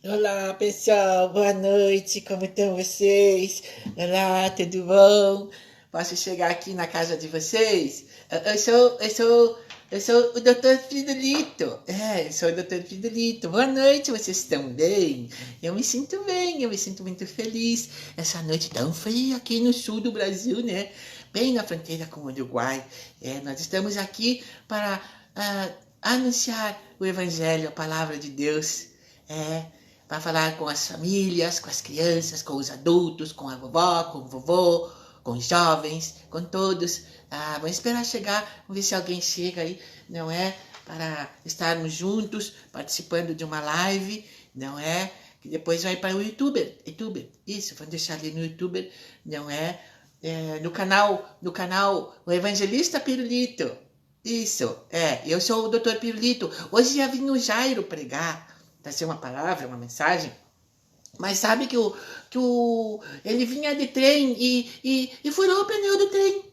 Olá, pessoal, boa noite, como estão vocês? Olá, tudo bom? Posso chegar aqui na casa de vocês? Eu sou o Dr. Fridolito. Eu sou o Dr. Fridolito. Boa noite, vocês estão bem? Eu me sinto bem, eu me sinto muito feliz. Essa noite tão fria aqui no sul do Brasil, né? Bem na fronteira com o Uruguai. Nós estamos aqui para anunciar o Evangelho, a palavra de Deus. Para falar com as famílias, com as crianças, com os adultos, com a vovó, com o vovô, com os jovens, com todos. Vamos esperar chegar, vamos ver se alguém chega aí, não é? Para estarmos juntos, participando de uma live, não é? Que depois vai para o YouTuber, isso, vamos deixar ali no YouTuber, não é? No canal O Evangelista Pirulito. Isso, eu sou o Dr. Pirulito. Hoje ia vir o Jairo pregar, vai ser uma palavra, uma mensagem, mas sabe que ele vinha de trem e furou o pneu do trem.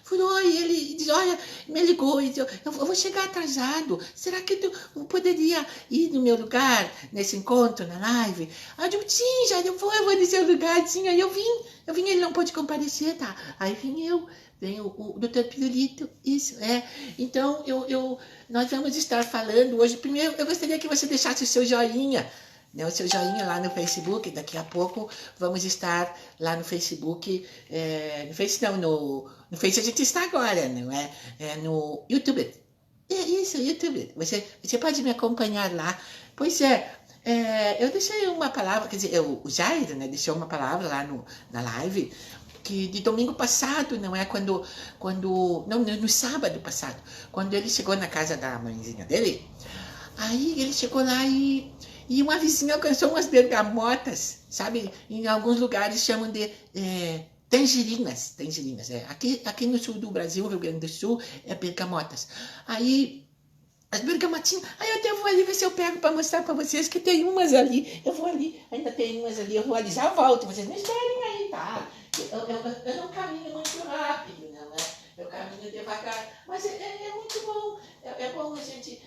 Furou e ele diz, olha, me ligou e disse, eu vou chegar atrasado, será que tu poderia ir no meu lugar, nesse encontro, na live? Aí eu digo, sim, já eu vou dizer o lugar, sim, aí eu vim, ele não pôde comparecer, tá? Aí vem eu, vem o Dr. Pirulito, isso, Então, nós vamos estar falando hoje, primeiro eu gostaria que você deixasse o seu joinha, né, o seu joinha lá no Facebook. Daqui a pouco vamos estar lá no Facebook, no Face não, no Face a gente está agora, não é? No YouTube. Isso, YouTube. Você pode me acompanhar lá. Pois eu deixei uma palavra, quer dizer, o Jair, né, deixou uma palavra lá na live, que de domingo passado, não é? Não, no sábado passado, quando ele chegou na casa da mãezinha dele, aí ele chegou lá e uma vizinha alcançou umas bergamotas, sabe? Em alguns lugares chamam de tangerinas. Aqui no sul do Brasil, Rio Grande do Sul, é bergamotas. Aí, as bergamotinhas, aí eu até vou ali ver se eu pego para mostrar para vocês que tem umas ali. Eu vou ali, ainda tem umas ali, eu vou ali, já volto. Vocês me esperem aí, tá? Eu não caminho muito rápido, não é? Eu caminho devagar, mas é muito bom. É bom a gente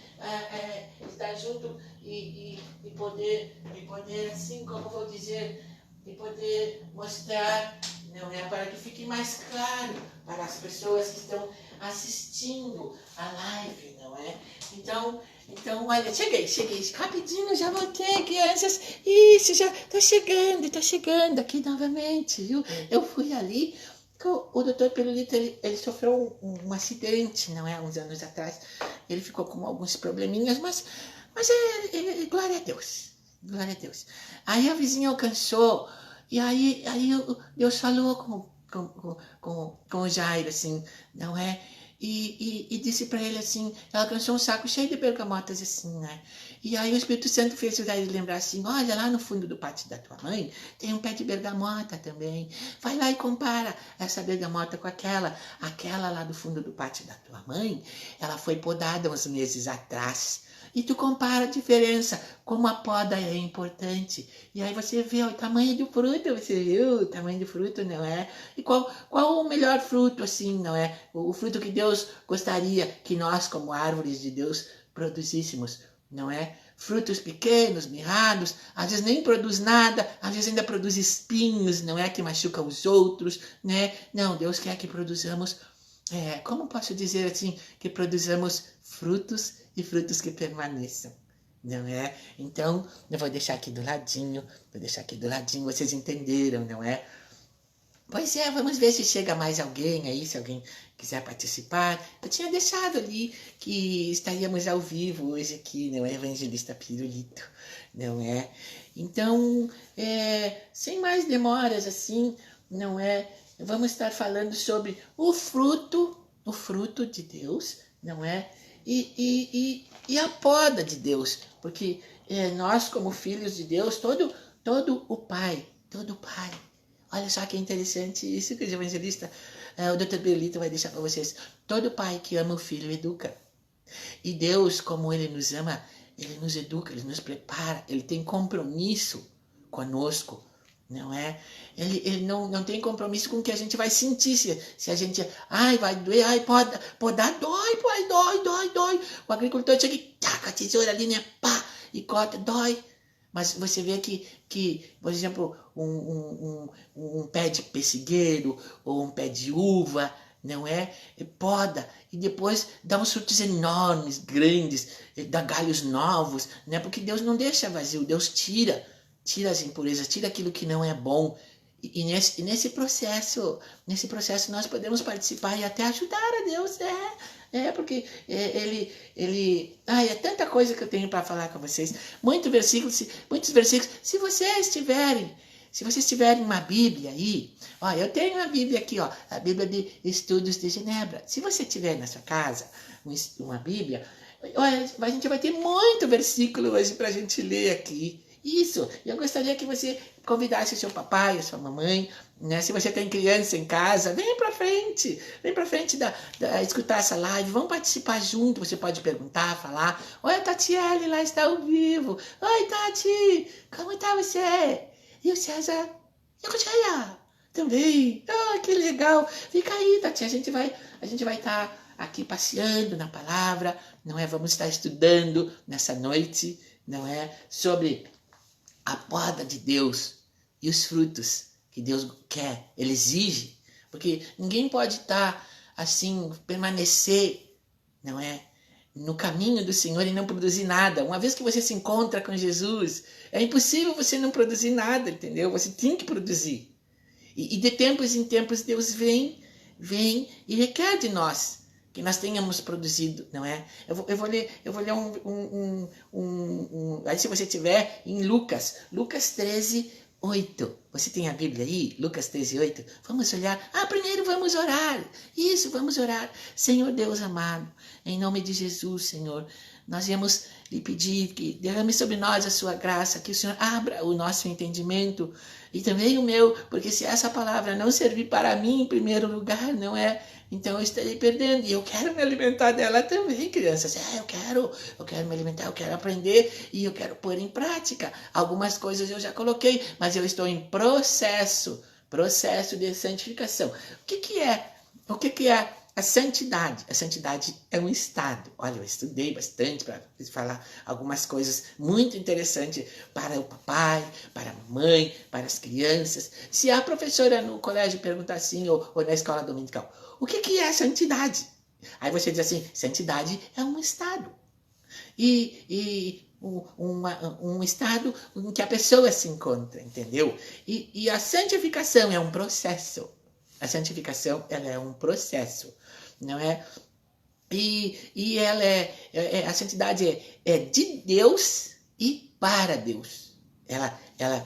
estar junto e poder, assim, como vou dizer, e poder mostrar, não é? Para que fique mais claro para as pessoas que estão assistindo a live, não é? Então, olha, cheguei, rapidinho, já voltei, crianças, isso, já tô chegando aqui novamente, viu? Eu fui ali, o Dr. Pirulito, ele sofreu um acidente, não é? Uns anos atrás, ele ficou com alguns probleminhas, mas glória a Deus, glória a Deus. Aí a vizinha alcançou, e aí Deus falou com o Jairo, assim, não é? E disse para ele assim, ela alcançou um saco cheio de bergamotas assim, né? E aí o Espírito Santo fez o Jairo lembrar assim, olha, lá no fundo do pátio da tua mãe tem um pé de bergamota também. Vai lá e compara essa bergamota com aquela lá do fundo do pátio da tua mãe, ela foi podada uns meses atrás. E tu compara a diferença, como a poda é importante. E aí você vê o tamanho do fruto, você viu o tamanho do fruto, não é? E qual o melhor fruto, assim, não é? O fruto que Deus gostaria que nós, como árvores de Deus, produzíssemos, não é? Frutos pequenos, mirrados, às vezes nem produz nada, às vezes ainda produz espinhos, não é? Que machucam os outros, né? Não, Deus quer que produzamos, como posso dizer assim, que produzamos frutos e frutos que permaneçam, não é? Então, eu vou deixar aqui do ladinho, vocês entenderam, não é? Pois vamos ver se chega mais alguém aí, se alguém quiser participar. Eu tinha deixado ali que estaríamos ao vivo hoje aqui, não é? Evangelista Pirulito, não é? Então, sem mais demoras assim, não é? Vamos estar falando sobre o fruto de Deus, não é? E a poda de Deus, porque nós como filhos de Deus, todo pai, olha só que interessante isso que o evangelista, o Dr. Belito vai deixar para vocês. Todo pai que ama o filho educa. E Deus, como Ele nos ama, Ele nos educa, Ele nos prepara, Ele tem compromisso conosco, não é? Ele não tem compromisso com o que a gente vai sentir. Se a gente, vai doer, podar, dói, pai, dói. O agricultor chega e taca a tesoura ali, né? Pá, e corta, dói. Mas você vê que por exemplo, um pé de pessigueiro ou um pé de uva, não é? Poda e depois dá uns frutos enormes, grandes, dá galhos novos, né? Porque Deus não deixa vazio, Deus tira as impurezas, tira aquilo que não é bom. E nesse processo nós podemos participar e até ajudar a Deus, porque é tanta coisa que eu tenho para falar com vocês, muitos versículos, se vocês tiverem uma Bíblia aí, ó, eu tenho uma Bíblia aqui, ó, a Bíblia de Estudos de Genebra, se você tiver na sua casa uma Bíblia, olha, a gente vai ter muito versículo hoje para a gente ler aqui. Isso, eu gostaria que você convidasse o seu papai, a sua mamãe, né? Se você tem criança em casa, vem pra frente escutar essa live, vamos participar junto, você pode perguntar, falar, oi, a Tatiele lá está ao vivo, oi, Tati, como está você? E o César? E o Cocheia? Também, que legal, fica aí, Tati, a gente vai estar aqui passeando na palavra, não é? Vamos estar estudando nessa noite, não é? Sobre a poda de Deus e os frutos que Deus quer, Ele exige, porque ninguém pode estar assim, permanecer, não é? No caminho do Senhor e não produzir nada. Uma vez que você se encontra com Jesus, é impossível você não produzir nada, entendeu? Você tem que produzir. E de tempos em tempos Deus vem e requer de nós que nós tenhamos produzido, não é? Eu vou ler aí se você tiver em Lucas 13, 8. Você tem a Bíblia aí? Lucas 13, 8. Vamos olhar. Primeiro vamos orar. Isso, vamos orar. Senhor Deus amado, em nome de Jesus, Senhor, nós viemos lhe pedir que derrame sobre nós a sua graça, que o Senhor abra o nosso entendimento e também o meu, porque se essa palavra não servir para mim em primeiro lugar, não é? Então eu estarei perdendo e eu quero me alimentar dela também, crianças. Eu quero me alimentar, eu quero aprender e eu quero pôr em prática. Algumas coisas eu já coloquei, mas eu estou em processo de santificação. O que é a santidade? A santidade é um estado. Olha, eu estudei bastante para falar algumas coisas muito interessantes para o papai, para a mamãe, para as crianças. Se a professora no colégio perguntar assim, ou na escola dominical, o que é a santidade? Aí você diz assim, santidade é um estado. Um estado em que a pessoa se encontra, entendeu? E a santificação é um processo. A santificação, ela é um processo, não é? E ela a santidade é de Deus e para Deus. Ela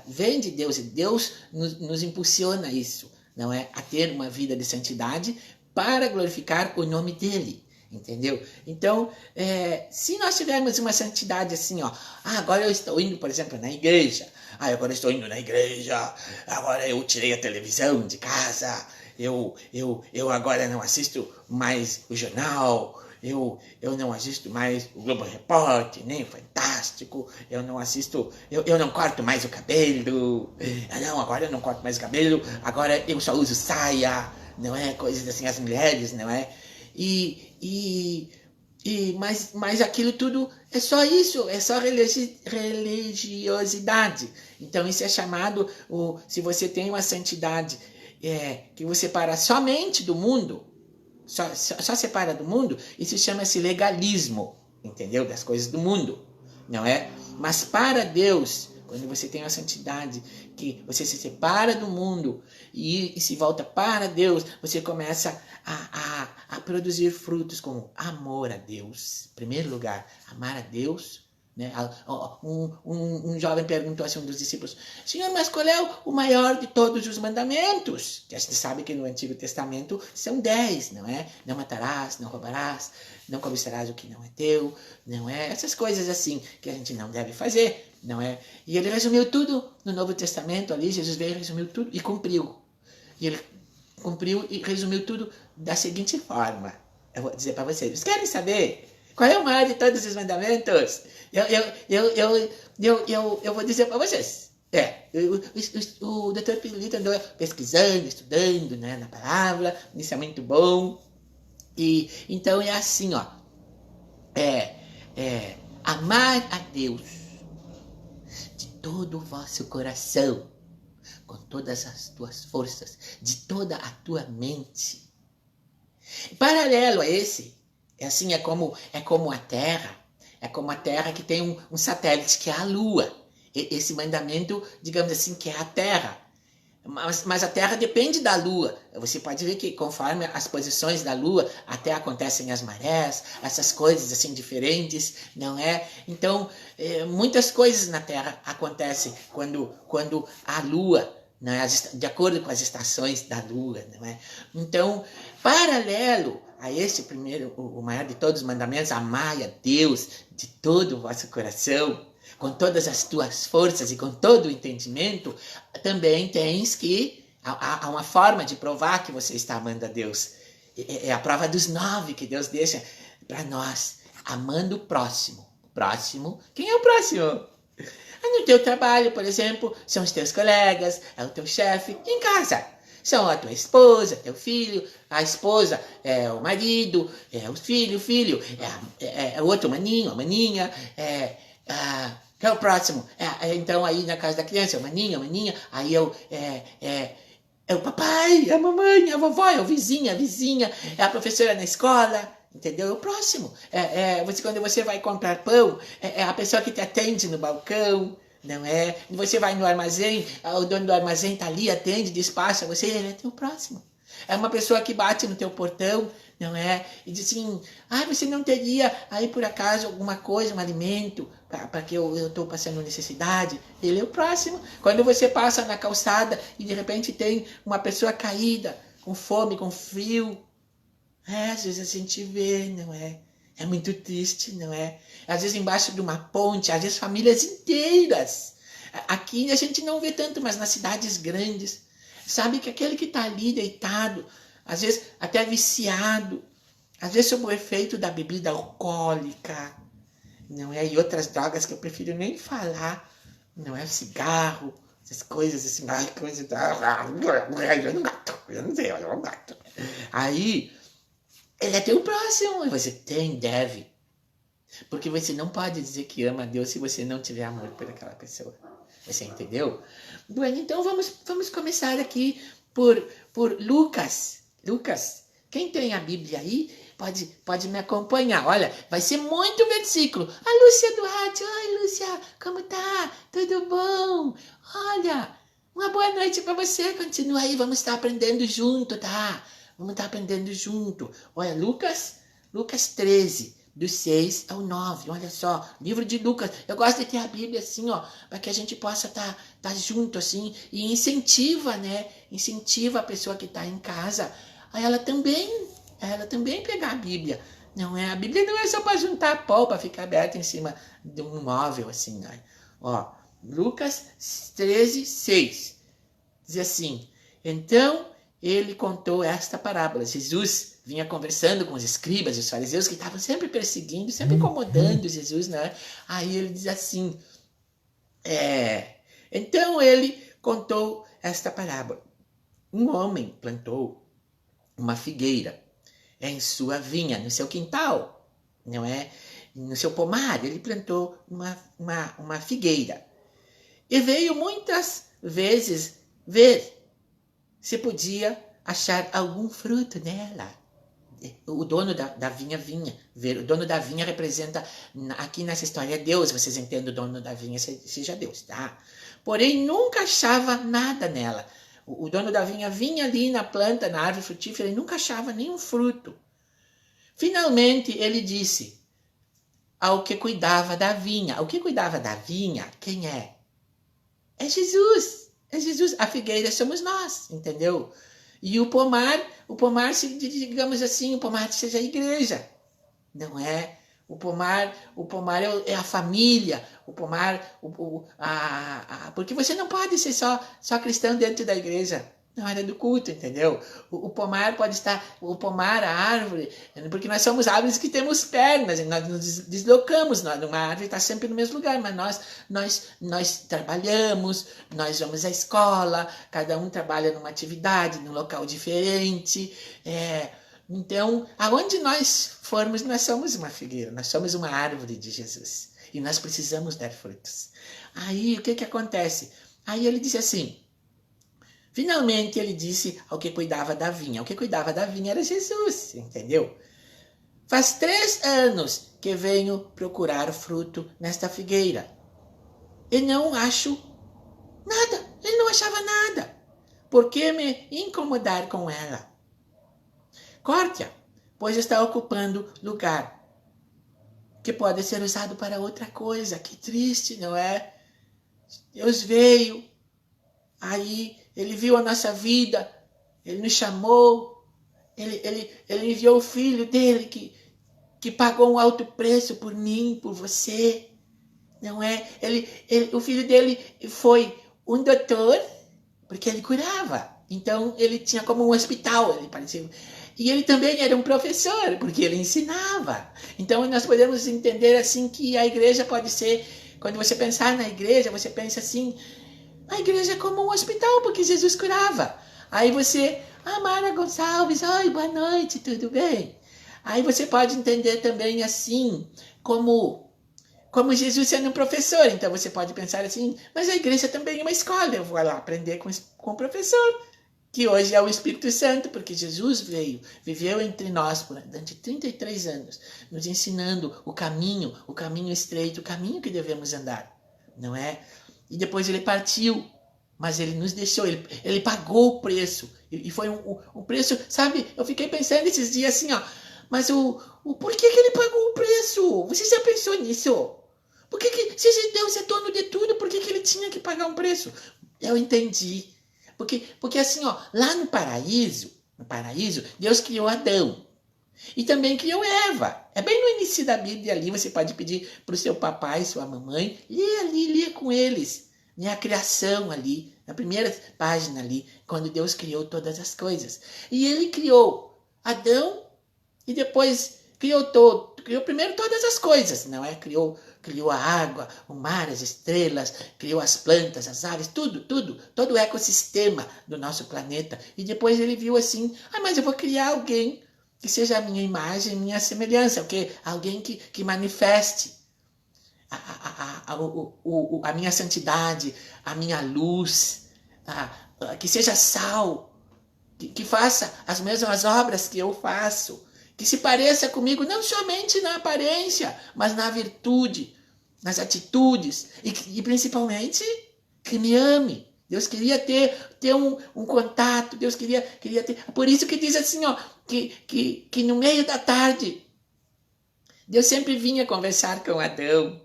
vem de Deus e Deus nos impulsiona isso, não é? A ter uma vida de santidade para glorificar o nome dele, entendeu? Então, se nós tivermos uma santidade assim, ó, agora eu estou indo, por exemplo, na igreja, agora eu estou indo na igreja, agora eu tirei a televisão de casa, eu agora não assisto mais o jornal, eu não assisto mais o Globo Repórter, nem o Fantástico, eu não corto mais o cabelo, não, agora eu não corto mais o cabelo, agora eu só uso saia, não é? Coisas assim, as mulheres, não é? Mas aquilo tudo é só isso, é só religiosidade. Então isso é chamado, se você tem uma santidade que você separa somente do mundo, só separa do mundo, isso chama-se legalismo, entendeu? Das coisas do mundo, não é? Mas para Deus, quando você tem a santidade, que você se separa do mundo e se volta para Deus, você começa a produzir frutos como amor a Deus. Em primeiro lugar, amar a Deus. Né? Um jovem perguntou assim, um dos discípulos, Senhor, mas qual é o maior de todos os mandamentos? Que a gente sabe que no Antigo Testamento são 10, não é? Não matarás, não roubarás, não cobiçarás o que não é teu, não é? Essas coisas assim que a gente não deve fazer, não é? E ele resumiu tudo no Novo Testamento ali, Jesus veio e resumiu tudo e cumpriu. E ele cumpriu e resumiu tudo da seguinte forma. Eu vou dizer para vocês, vocês querem saber qual é o maior de todos os mandamentos? Eu vou dizer para vocês. O Dr. Pirulito andou pesquisando, estudando, né, na palavra, isso é muito bom. E então é assim, ó. Amar a Deus de todo o vosso coração, com todas as tuas forças, de toda a tua mente. Paralelo a esse, é como a Terra. É como a Terra que tem um satélite que é a Lua. Esse mandamento, digamos assim, que é a Terra. Mas a Terra depende da Lua. Você pode ver que conforme as posições da Lua, até acontecem as marés, essas coisas assim diferentes, não é? Então, muitas coisas na Terra acontecem quando a Lua, não é? De acordo com as estações da Lua, não é? Então, paralelo a esse primeiro, o maior de todos os mandamentos, amai a Deus de todo o vosso coração, com todas as tuas forças e com todo o entendimento, também tens que... Há uma forma de provar que você está amando a Deus. É a prova dos 9 que Deus deixa para nós. Amando o próximo. Próximo? Quem é o próximo? No teu trabalho, por exemplo, são os teus colegas, é o teu chefe. Em casa, são a tua esposa, teu filho. A esposa é o marido, é o filho é o outro maninho, a maninha, que é o próximo. Então aí na casa da criança, é o maninho, a maninha, aí é o papai, é a mamãe, é a vovó, é o vizinho, a vizinha, é a professora na escola, entendeu? É o próximo. Quando você vai comprar pão, é a pessoa que te atende no balcão, não é? Você vai no armazém, o dono do armazém tá ali, atende, despacha você, ele é teu próximo. É uma pessoa que bate no teu portão, não é? E diz assim, você não teria aí por acaso alguma coisa, um alimento, para que eu estou passando necessidade? Ele é o próximo. Quando você passa na calçada e de repente tem uma pessoa caída, com fome, com frio, às vezes a gente vê, não é? É muito triste, não é? Às vezes embaixo de uma ponte, às vezes famílias inteiras. Aqui a gente não vê tanto, mas nas cidades grandes, sabe que aquele que está ali deitado, às vezes até viciado, às vezes sob o efeito da bebida alcoólica, não é? E outras drogas que eu prefiro nem falar, não é? Cigarro, essas coisas assim, coisa da... eu não gato, eu não sei, eu não gato. Aí, ele é teu próximo, e você deve. Porque você não pode dizer que ama a Deus se você não tiver amor por aquela pessoa. Você entendeu? Bueno, então vamos começar aqui por Lucas. Lucas, quem tem a Bíblia aí, pode me acompanhar. Olha, vai ser muito versículo. A Lúcia Duarte. Oi, Lúcia, como tá? Tudo bom? Olha, uma boa noite para você. Continua aí, vamos estar aprendendo junto, tá? Vamos estar aprendendo junto. Olha, Lucas 13. Do 6 ao 9, olha só, livro de Lucas. Eu gosto de ter a Bíblia assim, ó, para que a gente possa tá junto assim, e incentiva, né? Incentiva a pessoa que está em casa a ela também pegar a Bíblia. Não é? A Bíblia não é só para juntar pó, para ficar aberta em cima de um móvel assim, né? Ó, Lucas 13, 6. Diz assim: então ele contou esta parábola. Jesus vinha conversando com os escribas e os fariseus que estavam sempre perseguindo, sempre incomodando Jesus, né? Aí ele diz assim, então ele contou esta parábola. Um homem plantou uma figueira em sua vinha, no seu quintal, não é? No seu pomar, ele plantou uma figueira. E veio muitas vezes ver se podia achar algum fruto nela. O dono da vinha vinha ver. O dono da vinha representa, aqui nessa história, Deus. Vocês entendem, o dono da vinha seja Deus, tá? Porém, nunca achava nada nela. O dono da vinha vinha ali na planta, na árvore frutífera, e nunca achava nenhum fruto. Finalmente, ele disse ao que cuidava da vinha. Ao que cuidava da vinha, quem é? É Jesus. É Jesus. A figueira somos nós, entendeu? E o pomar, digamos assim, o pomar seja a igreja, não é? O pomar é a família, o pomar, porque você não pode ser só cristão dentro da igreja, na hora do culto, entendeu? O pomar pode estar, a árvore, porque nós somos árvores que temos pernas, e nós nos deslocamos, uma árvore está sempre no mesmo lugar, mas nós trabalhamos, nós vamos à escola, cada um trabalha numa atividade, num local diferente, então, aonde nós formos, nós somos uma figueira, nós somos uma árvore de Jesus. e nós precisamos dar frutos. Aí o que acontece? Aí ele disse assim, finalmente ele disse ao que cuidava da vinha. O que cuidava da vinha era Jesus, entendeu? Faz 3 anos que venho procurar fruto nesta figueira e não acho nada. Ele não achava nada. Por que me incomodar com ela? Corte-a, pois está ocupando lugar que pode ser usado para outra coisa. Que triste, não é? Deus veio, aí ele viu a nossa vida, ele nos chamou, ele enviou o filho dele que pagou um alto preço por mim, por você, não é? O filho dele foi um doutor, porque ele curava. Então ele tinha como um hospital, ele parecia. E ele também era um professor, porque ele ensinava. Então nós podemos entender assim que a igreja pode ser, quando você pensar na igreja, você pensa assim, a igreja é como um hospital, porque Jesus curava. Aí você, Mara Gonçalves, oi, boa noite, tudo bem? Aí você pode entender também assim, como Jesus sendo um professor. Então você pode pensar assim, mas a igreja também é uma escola, eu vou lá aprender com o professor, que hoje é o Espírito Santo, porque Jesus veio, viveu entre nós durante 33 anos, nos ensinando o caminho estreito, o caminho que devemos andar, não é? E depois ele partiu, mas ele nos deixou, ele pagou o preço, e foi um preço, sabe? Eu fiquei pensando esses dias assim, mas por que ele pagou o preço? Você já pensou nisso? Por que se Deus é dono de tudo, por que ele tinha que pagar um preço? Eu entendi. Porque assim, lá no paraíso, Deus criou Adão. E também criou Eva. É bem no início da Bíblia ali, você pode pedir para o seu papai, sua mamãe, lê com eles. A criação ali, na primeira página ali, quando Deus criou todas as coisas. E ele criou Adão e depois criou primeiro todas as coisas, não é? Criou a água, o mar, as estrelas, criou as plantas, as aves, tudo, todo o ecossistema do nosso planeta. E depois ele viu assim, mas eu vou criar alguém que seja a minha imagem, minha semelhança, alguém que manifeste a minha santidade, a minha luz, que seja sal, que faça as mesmas obras que eu faço, que se pareça comigo não somente na aparência, mas na virtude, nas atitudes, e principalmente que me ame. Deus queria ter um contato, Deus queria ter. Por isso que diz assim, que no meio da tarde, Deus sempre vinha conversar com Adão.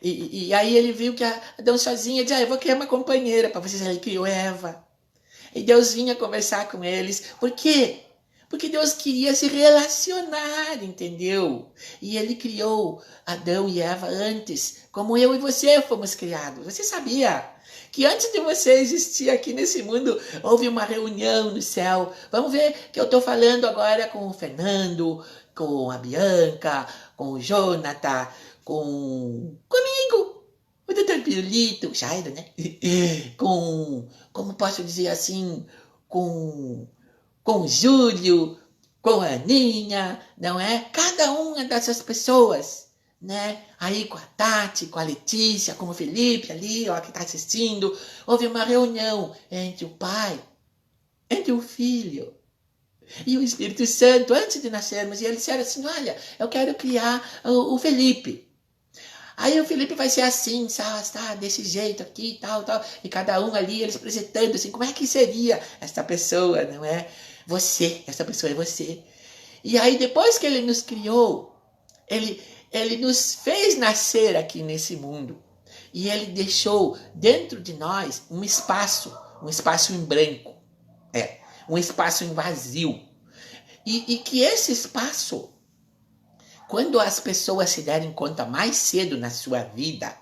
E aí ele viu que Adão sozinho, disse, eu vou criar uma companheira para vocês. Ele criou Eva. E Deus vinha conversar com eles. Por quê? Porque Deus queria se relacionar, entendeu? E ele criou Adão e Eva antes, como eu e você fomos criados. Você sabia que antes de você existir aqui nesse mundo, houve uma reunião no céu? Vamos ver que eu estou falando agora com o Fernando, com a Bianca, com o Jonathan, comigo, o Dr. Pirulito, o Jairo, né? Como posso dizer assim, com o Júlio, com a Aninha, não é? Cada uma dessas pessoas, né? Aí com a Tati, com a Letícia, com o Felipe ali, que está assistindo, houve uma reunião entre o Pai, entre o Filho e o Espírito Santo, antes de nascermos, e eles disseram assim, olha, eu quero criar o Felipe. Aí o Felipe vai ser assim, sabe, desse jeito aqui, tal, e cada um ali, eles apresentando assim, como é que seria esta pessoa, não é? Essa pessoa é você. E aí depois que ele nos criou, ele nos fez nascer aqui nesse mundo. E ele deixou dentro de nós um espaço em branco, um espaço em vazio. E que esse espaço, quando as pessoas se derem conta mais cedo na sua vida,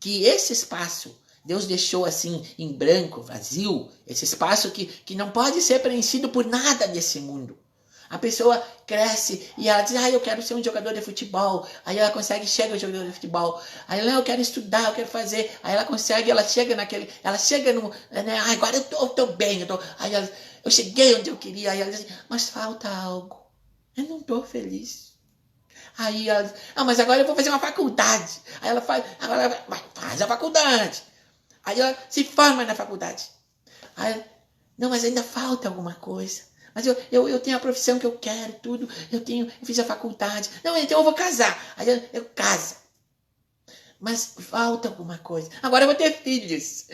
que esse espaço Deus deixou assim em branco, vazio, esse espaço que não pode ser preenchido por nada nesse mundo. A pessoa cresce e ela diz, eu quero ser um jogador de futebol. Aí ela consegue, chega ao jogador de futebol. Aí ela, eu quero estudar, eu quero fazer. Aí ela consegue, ela chega no, né, agora eu tô bem, aí eu cheguei onde eu queria. Aí ela diz, mas falta algo. Eu não tô feliz. Aí ela, mas agora eu vou fazer uma faculdade. Aí ela faz, agora faz a faculdade. Aí ela se forma na faculdade. Aí, não, mas ainda falta alguma coisa. Mas eu tenho a profissão que eu quero, tudo. Eu fiz a faculdade. Não, então eu vou casar. Aí eu caso. Mas falta alguma coisa. Agora eu vou ter filhos.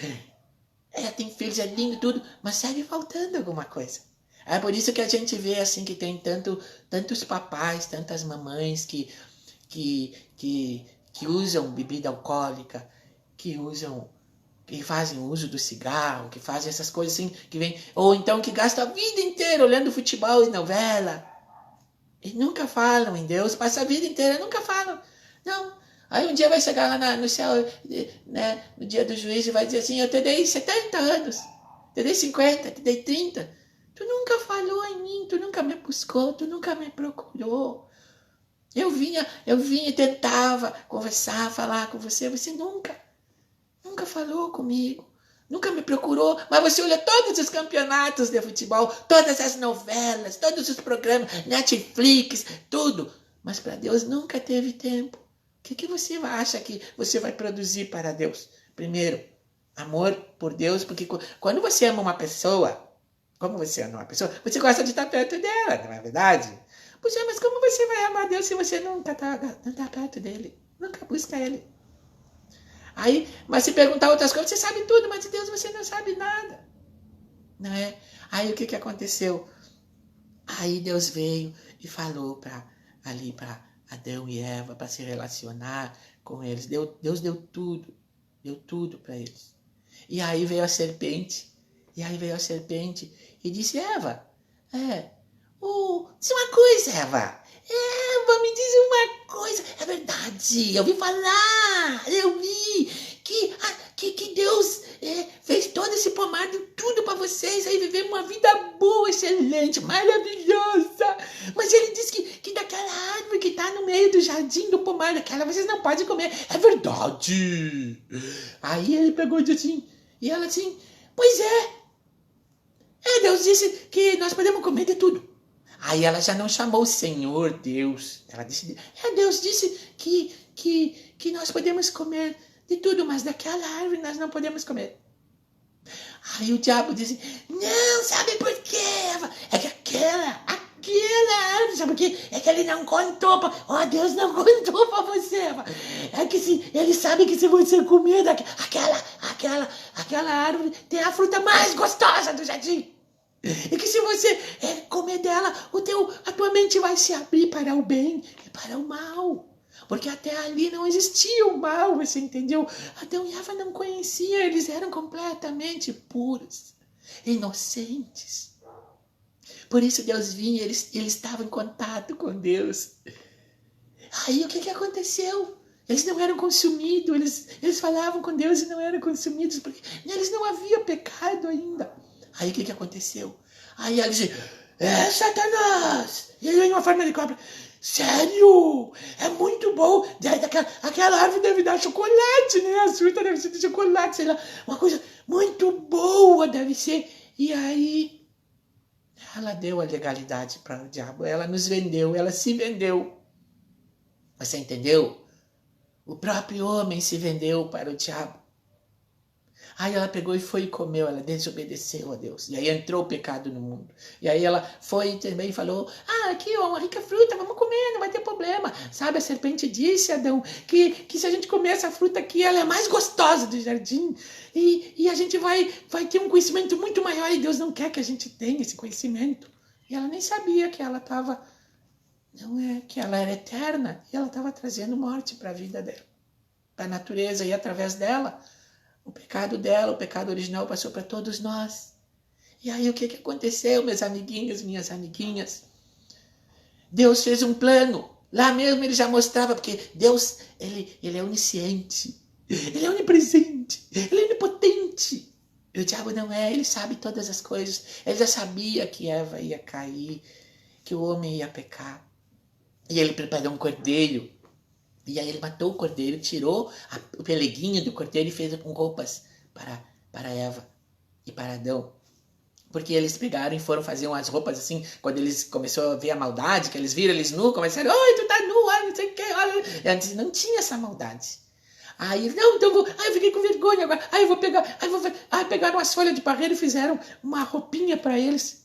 Tem filhos, é lindo tudo, mas segue faltando alguma coisa. É por isso que a gente vê assim que tem tantos papais, tantas mamães que usam bebida alcoólica, que fazem uso do cigarro, que fazem essas coisas assim, que vem, ou então que gastam a vida inteira olhando futebol e novela. E nunca falam em Deus, passa a vida inteira, nunca falam. Não. Aí um dia vai chegar lá no céu, né, no dia do juízo, e vai dizer assim, eu te dei 70 anos, te dei 50, te dei 30. Tu nunca falou em mim, tu nunca me buscou, tu nunca me procurou. Eu vinha e tentava conversar, falar com você nunca falou comigo, nunca me procurou, mas você olha todos os campeonatos de futebol, todas as novelas, todos os programas, Netflix, tudo, mas para Deus nunca teve tempo. O que você acha que você vai produzir para Deus? Primeiro, amor por Deus, porque quando você ama uma pessoa, como você ama uma pessoa, você gosta de estar perto dela, não é verdade? Puxa, mas como você vai amar Deus se você nunca tá perto dele? Nunca busca ele. Aí, mas se perguntar outras coisas, você sabe tudo, mas de Deus você não sabe nada. Não é? Aí o que aconteceu? Aí Deus veio e falou para Adão e Eva para se relacionar com eles. Deus deu tudo para eles. E aí veio a serpente. E disse, Eva, diz uma coisa, Eva. Eva, me diz uma coisa. É verdade, eu vi que Deus fez todo esse pomar, deu tudo para vocês, aí viver uma vida boa, excelente, maravilhosa. Mas ele disse que daquela árvore que tá no meio do jardim, do pomar, daquela vocês não podem comer. É verdade. Aí ele pegou e disse assim, e ela assim, pois Deus disse que nós podemos comer de tudo. Aí ela já não chamou o Senhor Deus. Ela disse, Deus disse que nós podemos comer de tudo, mas daquela árvore nós não podemos comer. Aí o diabo disse, não, sabe por quê, Eva? É que aquela árvore, sabe por quê? É que ele não contou, Deus não contou pra você, Eva. É que ele sabe que se você comer aquela árvore, tem a fruta mais gostosa do jardim. E que se você comer dela, a tua mente vai se abrir para o bem e para o mal. Porque até ali não existia o mal, você entendeu? Adão e Eva não conheciam, eles eram completamente puros, inocentes. Por isso Deus vinha, eles estavam em contato com Deus. Aí o que aconteceu? Eles não eram consumidos, eles falavam com Deus e não eram consumidos, porque neles não havia pecado ainda. Aí o que aconteceu? Aí ela disse, Satanás! E aí veio uma forma de cobra. Sério? É muito bom. Aquela árvore deve dar chocolate, né? A fruta deve ser de chocolate, sei lá. Uma coisa muito boa deve ser. E aí, ela deu a legalidade para o diabo. Ela nos vendeu, ela se vendeu. Você entendeu? O próprio homem se vendeu para o diabo. Aí ela pegou e foi e comeu, ela desobedeceu a Deus. E aí entrou o pecado no mundo. E aí ela foi e também falou, aqui ó, uma rica fruta, vamos comer, não vai ter problema. Sabe, a serpente disse, Adão, que se a gente comer essa fruta aqui, ela é a mais gostosa do jardim. E a gente vai ter um conhecimento muito maior e Deus não quer que a gente tenha esse conhecimento. E ela nem sabia que ela estava, que ela era eterna. E ela estava trazendo morte para a vida dela, para a natureza. E através dela, o pecado dela, o pecado original passou para todos nós. E aí o que aconteceu, meus amiguinhos, minhas amiguinhas? Deus fez um plano. Lá mesmo ele já mostrava, porque Deus, ele é onisciente, ele é onipresente, ele é onipotente. E o diabo não é, ele sabe todas as coisas. Ele já sabia que Eva ia cair, que o homem ia pecar. E ele preparou um cordeiro. E aí ele matou o cordeiro, tirou o peleguinho do cordeiro e fez com roupas para Eva e para Adão. Porque eles pegaram e foram fazer umas roupas assim, quando eles começaram a ver a maldade, que eles viram eles nu, começaram, oi, tu tá nu, sei o que. Antes não tinha essa maldade. Aí, não, então eu vou. Ai, eu fiquei com vergonha agora. Ai, eu vou pegar. Ai, pegaram as folhas de parreira e fizeram uma roupinha para eles.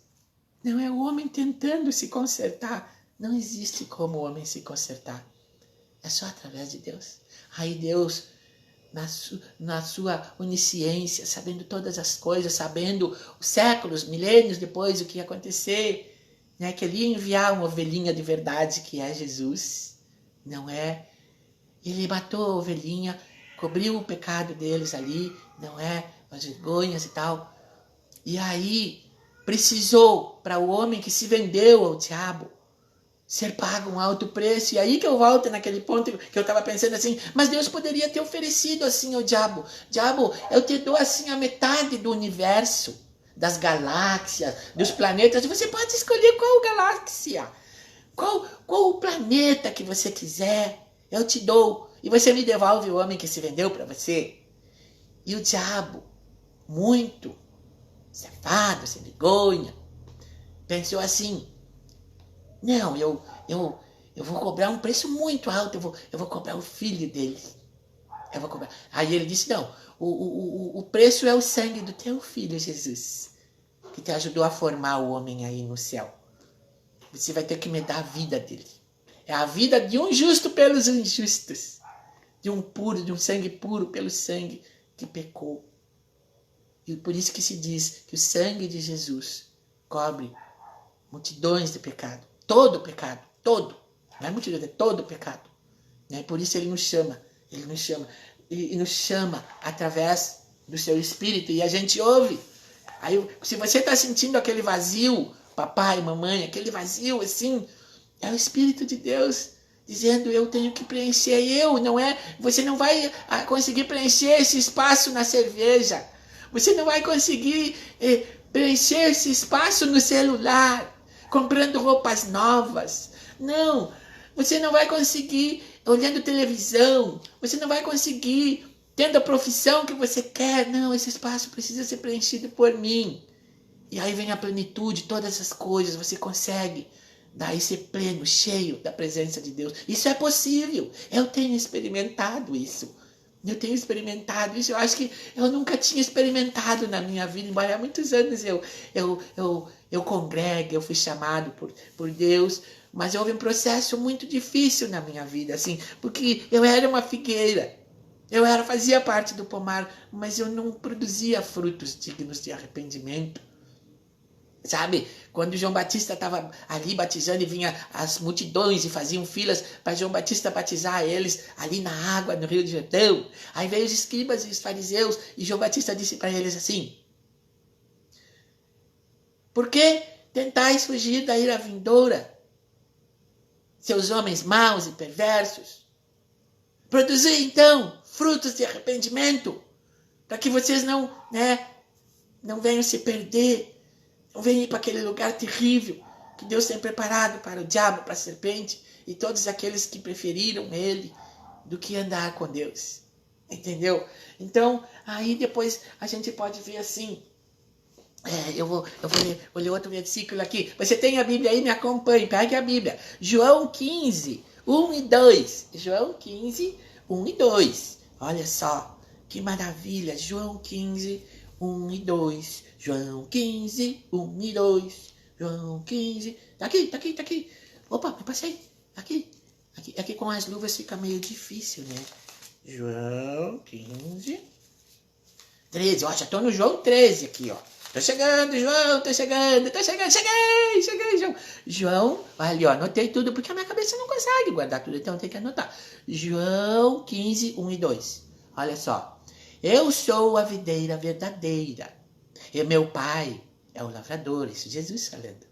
Não é o homem tentando se consertar. Não existe como o homem se consertar. É só através de Deus. Aí Deus, na sua onisciência, sabendo todas as coisas, sabendo os séculos, milênios depois o que ia acontecer, né, que ele ia enviar uma ovelhinha de verdade, que é Jesus, não é? Ele matou a ovelhinha, cobriu o pecado deles ali, não é? As vergonhas e tal. E aí precisou, para o homem que se vendeu ao diabo, ser pago um alto preço. E aí que eu volto naquele ponto que eu estava pensando assim, mas Deus poderia ter oferecido assim ao diabo. Diabo, eu te dou assim a metade do universo, das galáxias, dos planetas. Você pode escolher qual galáxia, qual o planeta que você quiser. Eu te dou. E você me devolve o homem que se vendeu para você. E o diabo, muito safado, sem vergonha, pensou assim, não, eu vou cobrar um preço muito alto, eu vou cobrar o filho dele. Eu vou cobrar. Aí ele disse, não, o preço é o sangue do teu filho, Jesus, que te ajudou a formar o homem aí no céu. Você vai ter que me dar a vida dele. É a vida de um justo pelos injustos. De um puro, de um sangue puro pelo sangue que pecou. E por isso que se diz que o sangue de Jesus cobre multidões de pecado. Todo pecado, todo. Não é multidão, é todo pecado. Né? Por isso ele nos chama. E nos chama através do seu Espírito. E a gente ouve. Aí, se você está sentindo aquele vazio, papai, mamãe, aquele vazio assim, é o Espírito de Deus dizendo, eu tenho que preencher não é? Você não vai conseguir preencher esse espaço na cerveja. Você não vai conseguir preencher esse espaço no celular, comprando roupas novas. Não, você não vai conseguir olhando televisão. Você não vai conseguir tendo a profissão que você quer. Não, esse espaço precisa ser preenchido por mim. E aí vem a plenitude, todas as coisas, você consegue daí ser pleno, cheio da presença de Deus. Isso é possível. Eu tenho experimentado isso. Eu acho que eu nunca tinha experimentado na minha vida, embora há muitos anos eu congregue, eu fui chamado por Deus, mas houve um processo muito difícil na minha vida, assim, porque eu era uma figueira. Fazia parte do pomar, mas eu não produzia frutos dignos de arrependimento. Sabe, quando João Batista estava ali batizando e vinha as multidões e faziam filas para João Batista batizar eles ali na água, no Rio de Jordão. Aí veio os escribas e os fariseus e João Batista disse para eles assim, por que tentais fugir da ira vindoura, seus homens maus e perversos? Produzir então frutos de arrependimento, para que vocês não venham se perder. Não venha ir para aquele lugar terrível que Deus tem preparado para o diabo, para a serpente e todos aqueles que preferiram ele do que andar com Deus. Entendeu? Então, aí depois a gente pode ver assim. Eu vou ler outro versículo aqui. Você tem a Bíblia aí? Me acompanhe. Pegue a Bíblia. João 15, 1 e 2. João 15, 1 e 2. Olha só. Que maravilha. João 15, 1 e 2. João 15, 1 e 2. João 15. Tá aqui. Opa, me passei. Aqui com as luvas fica meio difícil, né? João 15. 13. Ó, já tô no João 13 aqui, ó. Tô chegando, João, cheguei, João. João, olha, ó, anotei tudo, porque a minha cabeça não consegue guardar tudo, então tem que anotar. João 15, 1 e 2. Olha só. Eu sou a videira verdadeira. E meu pai é o lavrador, isso Jesus falando.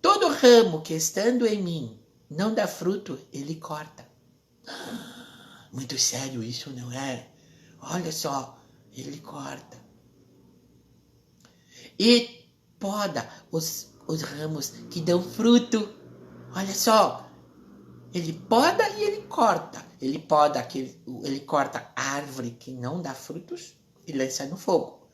Todo ramo que estando em mim não dá fruto, ele corta. Muito sério isso, não é? Olha só, ele corta. E poda os ramos que dão fruto. Olha só, ele poda e ele corta. Ele corta a árvore que não dá frutos e lança no fogo.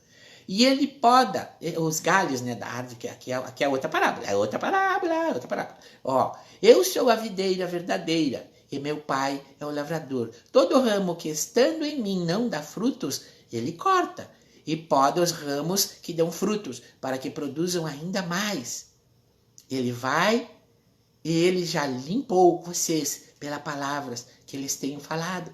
E ele poda os galhos, né, da árvore, que aqui é outra parábola, é outra parábola, outra parábola. Ó, eu sou a videira verdadeira, e meu pai é o lavrador. Todo ramo que estando em mim não dá frutos, ele corta, e poda os ramos que dão frutos, para que produzam ainda mais. Ele vai e ele já limpou vocês pelas palavras que eles tenham falado.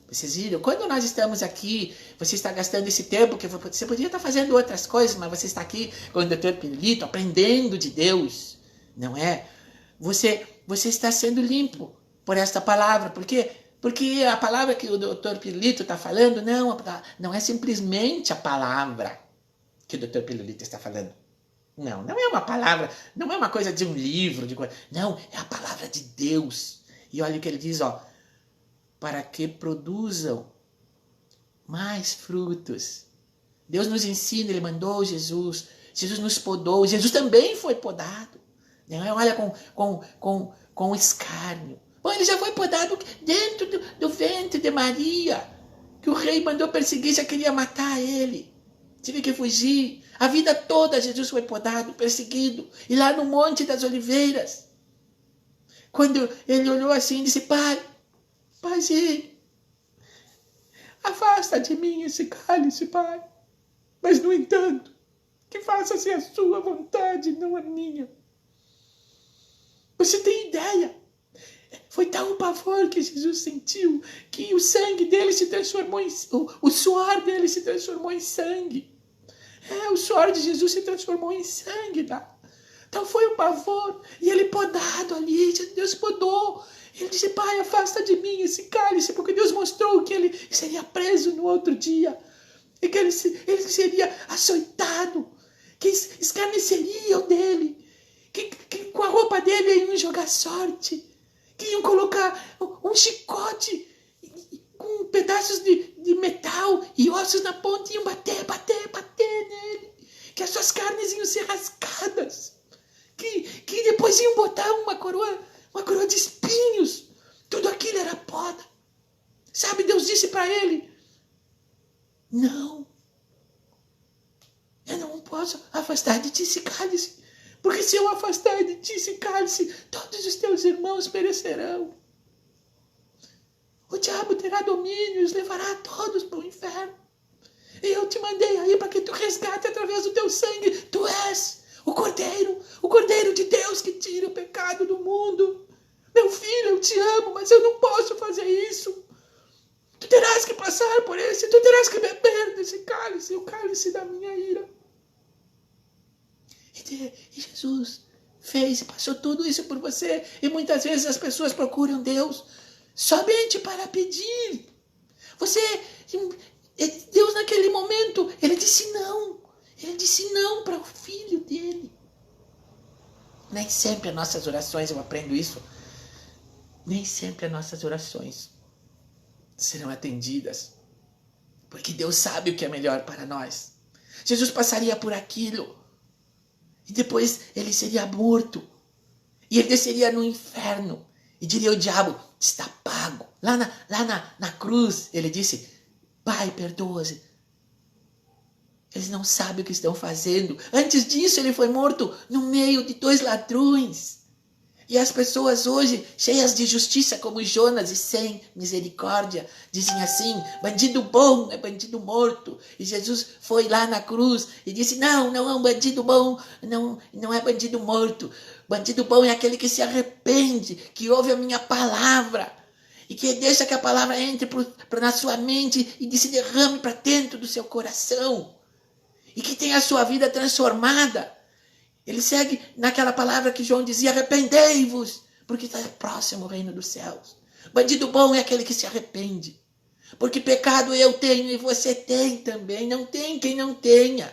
Vocês viram? Quando nós estamos aqui, você está gastando esse tempo, que você podia estar fazendo outras coisas, mas você está aqui com o Dr. Pirulito, aprendendo de Deus, não é? Você está sendo limpo por esta palavra. Por quê? Porque a palavra que o Dr. Pirulito está falando não é simplesmente a palavra que o Dr. Pirulito está falando. Não é uma palavra, não é uma coisa de um livro, não, é a palavra de Deus. E olha o que ele diz, ó, para que produzam mais frutos. Deus nos ensina, ele mandou Jesus nos podou, Jesus também foi podado. Não é? Olha, com escárnio. Bom, ele já foi podado dentro do ventre de Maria, que o rei mandou perseguir, já queria matar ele. Tive que fugir. A vida toda Jesus foi podado, perseguido. E lá no Monte das Oliveiras, quando ele olhou assim e disse, Paizinho, afasta de mim esse cálice, Pai. Mas, no entanto, que faça-se a sua vontade, não a minha. Você tem ideia? Foi tal o pavor que Jesus sentiu, que o sangue dele se transformou o suor dele se transformou em sangue. O suor de Jesus se transformou em sangue, tá? Então foi o pavor. E ele podado ali, Deus podou. Ele disse, Pai, afasta de mim esse cálice, porque Deus mostrou que ele seria preso no outro dia. E que ele seria açoitado, que escarneceriam dele, que com a roupa dele iam jogar sorte, que iam colocar um chicote com pedaços de metal e ossos na ponta, iam bater nele, que as suas carnes iam ser rascadas, que depois iam botar uma coroa de espinhos. Tudo aquilo era poda. Sabe, Deus disse para ele, não, eu não posso afastar de ti esse cálice, porque se eu afastar de ti esse cálice, todos os teus irmãos perecerão. O diabo terá domínio e os levará a todos para o inferno. E eu te mandei aí para que tu resgate através do teu sangue. Tu és o Cordeiro de Deus que tira o pecado do mundo. Meu filho, eu te amo, mas eu não posso fazer isso. Tu terás que passar por esse, tu terás que beber desse cálice, o cálice da minha ira. E Jesus fez e passou tudo isso por você. E muitas vezes as pessoas procuram Deus somente para pedir. Deus naquele momento, ele disse não. Ele disse não para o filho dele. Nem sempre as nossas orações, eu aprendo isso, nem sempre as nossas orações serão atendidas, porque Deus sabe o que é melhor para nós. Jesus passaria por aquilo, e depois ele seria morto, e ele desceria no inferno, e diria ao diabo, está pago. Lá na cruz, ele disse, Pai, perdoa-os. Eles não sabem o que estão fazendo. Antes disso, ele foi morto no meio de 2 ladrões. E as pessoas hoje, cheias de justiça como Jonas e sem misericórdia, dizem assim, bandido bom é bandido morto. E Jesus foi lá na cruz e disse, não é um bandido bom, não é bandido morto. Bandido bom é aquele que se arrepende, que ouve a minha palavra e que deixa que a palavra entre na sua mente e se derrame para dentro do seu coração e que tem a sua vida transformada. Ele segue naquela palavra que João dizia, arrependei-vos, porque está próximo o reino dos céus. Bandido bom é aquele que se arrepende, porque pecado eu tenho e você tem também, não tem quem não tenha.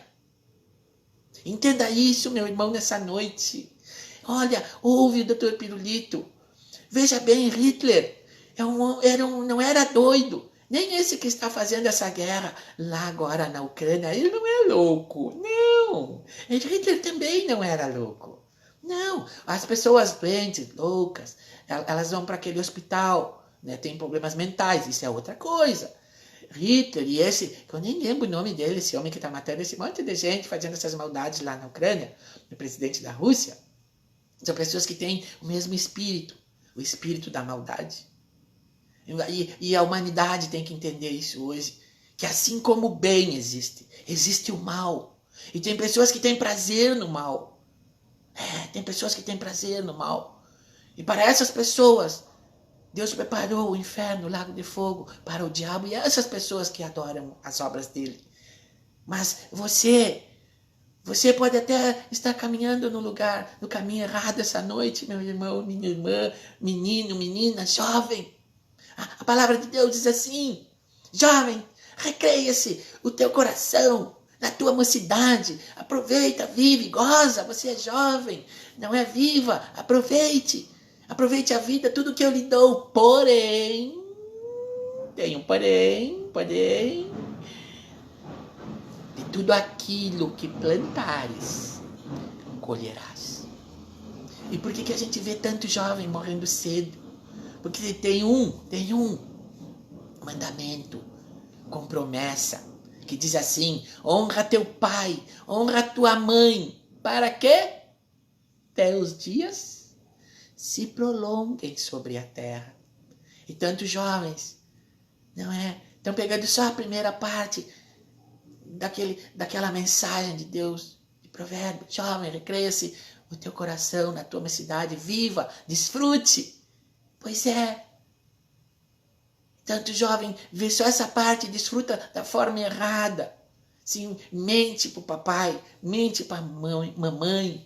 Entenda isso, meu irmão, nessa noite. Olha, ouve o Dr. Pirulito. Veja bem, Hitler não era doido. Nem esse que está fazendo essa guerra lá agora na Ucrânia, ele não é louco. Não. Hitler também não era louco. Não. As pessoas doentes, loucas, elas vão para aquele hospital, né? Tem problemas mentais, isso é outra coisa. Hitler e esse, que eu nem lembro o nome dele, esse homem que está matando esse monte de gente, fazendo essas maldades lá na Ucrânia, o presidente da Rússia, são pessoas que têm o mesmo espírito, o espírito da maldade. E a humanidade tem que entender isso hoje, que assim como o bem existe, existe o mal. E tem pessoas que têm prazer no mal. Tem pessoas que têm prazer no mal. E para essas pessoas, Deus preparou o inferno, o lago de fogo, para o diabo e essas pessoas que adoram as obras dele. Mas você pode até estar caminhando no caminho errado essa noite, meu irmão, minha irmã, menino, menina, jovem. A palavra de Deus diz assim: jovem, recreia-se o teu coração na tua mocidade. Aproveita, vive, goza. Você é jovem, não é? Viva, aproveite. Aproveite a vida, tudo que eu lhe dou. Porém, tem um porém, de tudo aquilo que plantares, colherás. E por que a gente vê tanto jovem morrendo cedo? Porque tem um mandamento com promessa que diz assim: honra teu pai, honra tua mãe, para que teus dias se prolonguem sobre a terra. E tantos jovens, não é? Estão pegando só a primeira parte daquela mensagem de Deus, de provérbio. Jovem, recreia-se o teu coração na tua mocidade, viva, desfrute. Pois é. Tanto jovem vê só essa parte e desfruta da forma errada. Sim, mente para o papai, mente para a mamãe.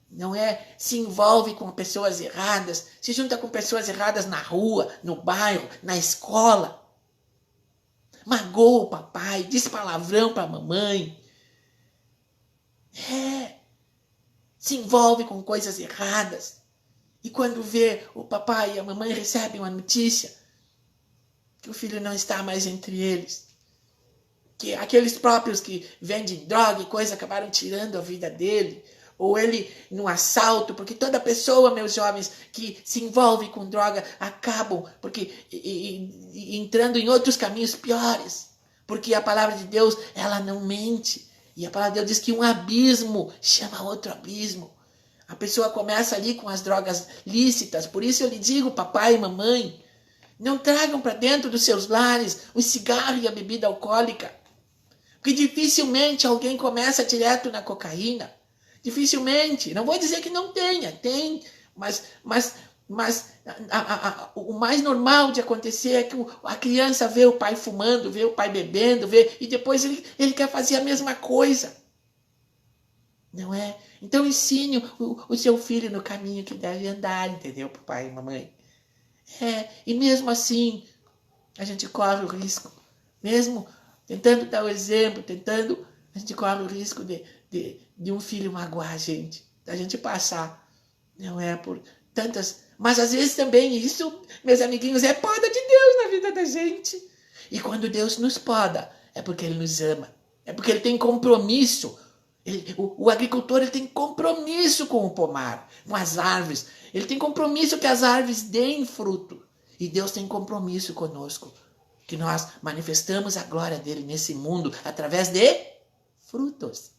Não é? Se envolve com pessoas erradas, se junta com pessoas erradas na rua, no bairro, na escola. Magoa o papai, diz palavrão para a mamãe. Se envolve com coisas erradas. E quando vê o papai e a mamãe recebem uma notícia que o filho não está mais entre eles, que aqueles próprios que vendem droga e coisa acabaram tirando a vida dele, ou ele num assalto, porque toda pessoa, meus jovens, que se envolve com droga acabam entrando em outros caminhos piores, porque a palavra de Deus, ela não mente, e a palavra de Deus diz que um abismo chama outro abismo. A pessoa começa ali com as drogas lícitas. Por isso eu lhe digo, papai e mamãe, não tragam para dentro dos seus lares o cigarro e a bebida alcoólica. Porque dificilmente alguém começa direto na cocaína. Dificilmente. Não vou dizer que não tenha. Tem. Mas o mais normal de acontecer é que a criança vê o pai fumando, vê o pai bebendo, e depois ele quer fazer a mesma coisa. Não é? Então ensine o seu filho no caminho que deve andar, entendeu, papai e mamãe? E mesmo assim, a gente corre o risco, mesmo tentando dar o exemplo, a gente corre o risco de um filho magoar a gente, da gente passar, não é, por tantas... Mas às vezes também isso, meus amiguinhos, é poda de Deus na vida da gente. E quando Deus nos poda, é porque Ele nos ama, é porque Ele tem compromisso. O agricultor, ele tem compromisso com o pomar, com as árvores. Ele tem compromisso que as árvores deem fruto. E Deus tem compromisso conosco, que nós manifestamos a glória dele nesse mundo através de frutos.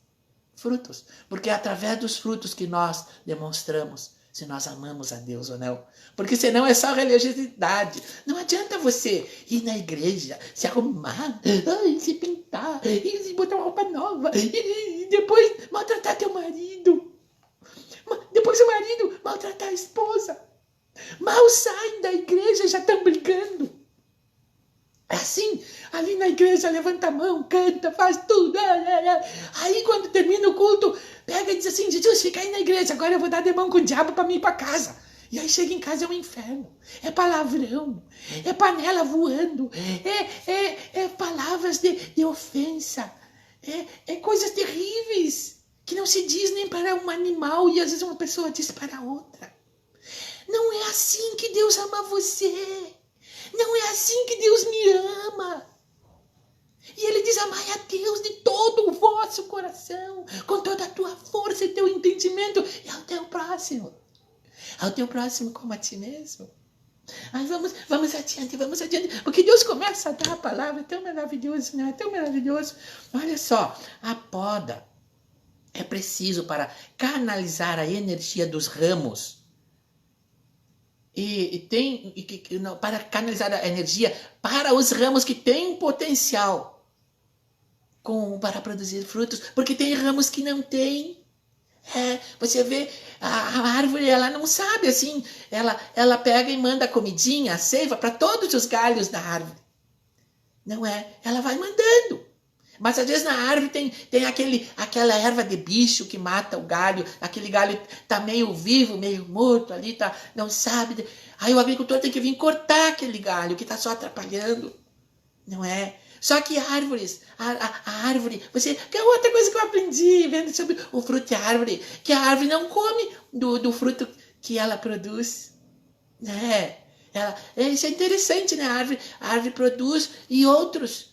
Frutos. Porque é através dos frutos que nós demonstramos se nós amamos a Deus ou não. Porque senão é só religiosidade. Não adianta você ir na igreja, se arrumar, se pintar, e se botar uma roupa nova, e depois maltratar teu marido. Depois o marido maltratar a esposa. Mal saem da igreja, já estão brigando. Assim, ali na igreja, levanta a mão, canta, faz tudo. Aí quando termina o culto, pega e diz assim: Jesus, fica aí na igreja, agora eu vou dar de mão com o diabo para mim ir para casa. E aí chega em casa, é um inferno. É palavrão, é panela voando, é palavras de ofensa, é coisas terríveis que não se diz nem para um animal e às vezes uma pessoa diz para outra. Não é assim que Deus ama você. Não é assim que Deus me ama. E Ele diz: amai a Deus de todo o vosso coração, com toda a tua força e teu entendimento, e ao teu próximo. Ao teu próximo como a ti mesmo. Ai, vamos adiante, porque Deus começa a dar a palavra, é tão maravilhoso, não é tão maravilhoso. Olha só, a poda é preciso para canalizar a energia dos ramos. Para canalizar a energia para os ramos que têm potencial para produzir frutos, porque tem ramos que não têm. Você vê, a árvore, ela não sabe, assim, ela pega e manda a comidinha, a seiva, para todos os galhos da árvore. Não é? Ela vai mandando. Mas às vezes na árvore tem aquela erva de bicho que mata o galho, aquele galho tá meio vivo, meio morto ali, não sabe. Aí o agricultor tem que vir cortar aquele galho que tá só atrapalhando, não é? Só que árvores, a árvore, que é outra coisa que eu aprendi vendo sobre o fruto e a árvore, que a árvore não come do fruto que ela produz, né? Isso é interessante, né? A árvore produz e outros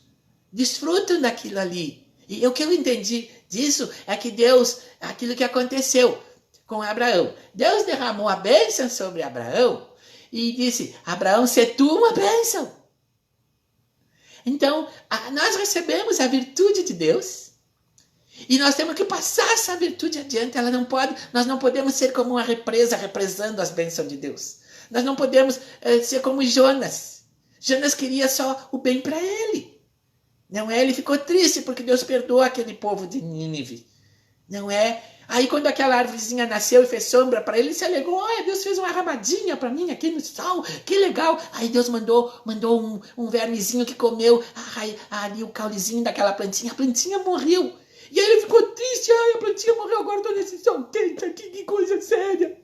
desfrutam daquilo ali. E o que eu entendi disso é que Deus, aquilo que aconteceu com Abraão, Deus derramou a bênção sobre Abraão e disse: Abraão, se tu uma bênção. Então, nós recebemos a virtude de Deus e nós temos que passar essa virtude adiante. Nós não podemos ser como uma represa represando as bênçãos de Deus. Nós não podemos ser como Jonas. Jonas queria só o bem para ele. Não é? Ele ficou triste porque Deus perdoou aquele povo de Nínive. Não é? Aí quando aquela árvorezinha nasceu e fez sombra para ele se alegrou. Olha, Deus fez uma ramadinha para mim aqui no sol. Que legal. Aí Deus mandou um vermezinho que comeu ali o caulezinho daquela plantinha. A plantinha morreu. E aí ele ficou triste. Ai, a plantinha morreu, agora estou nesse sol quente aqui. Que coisa séria.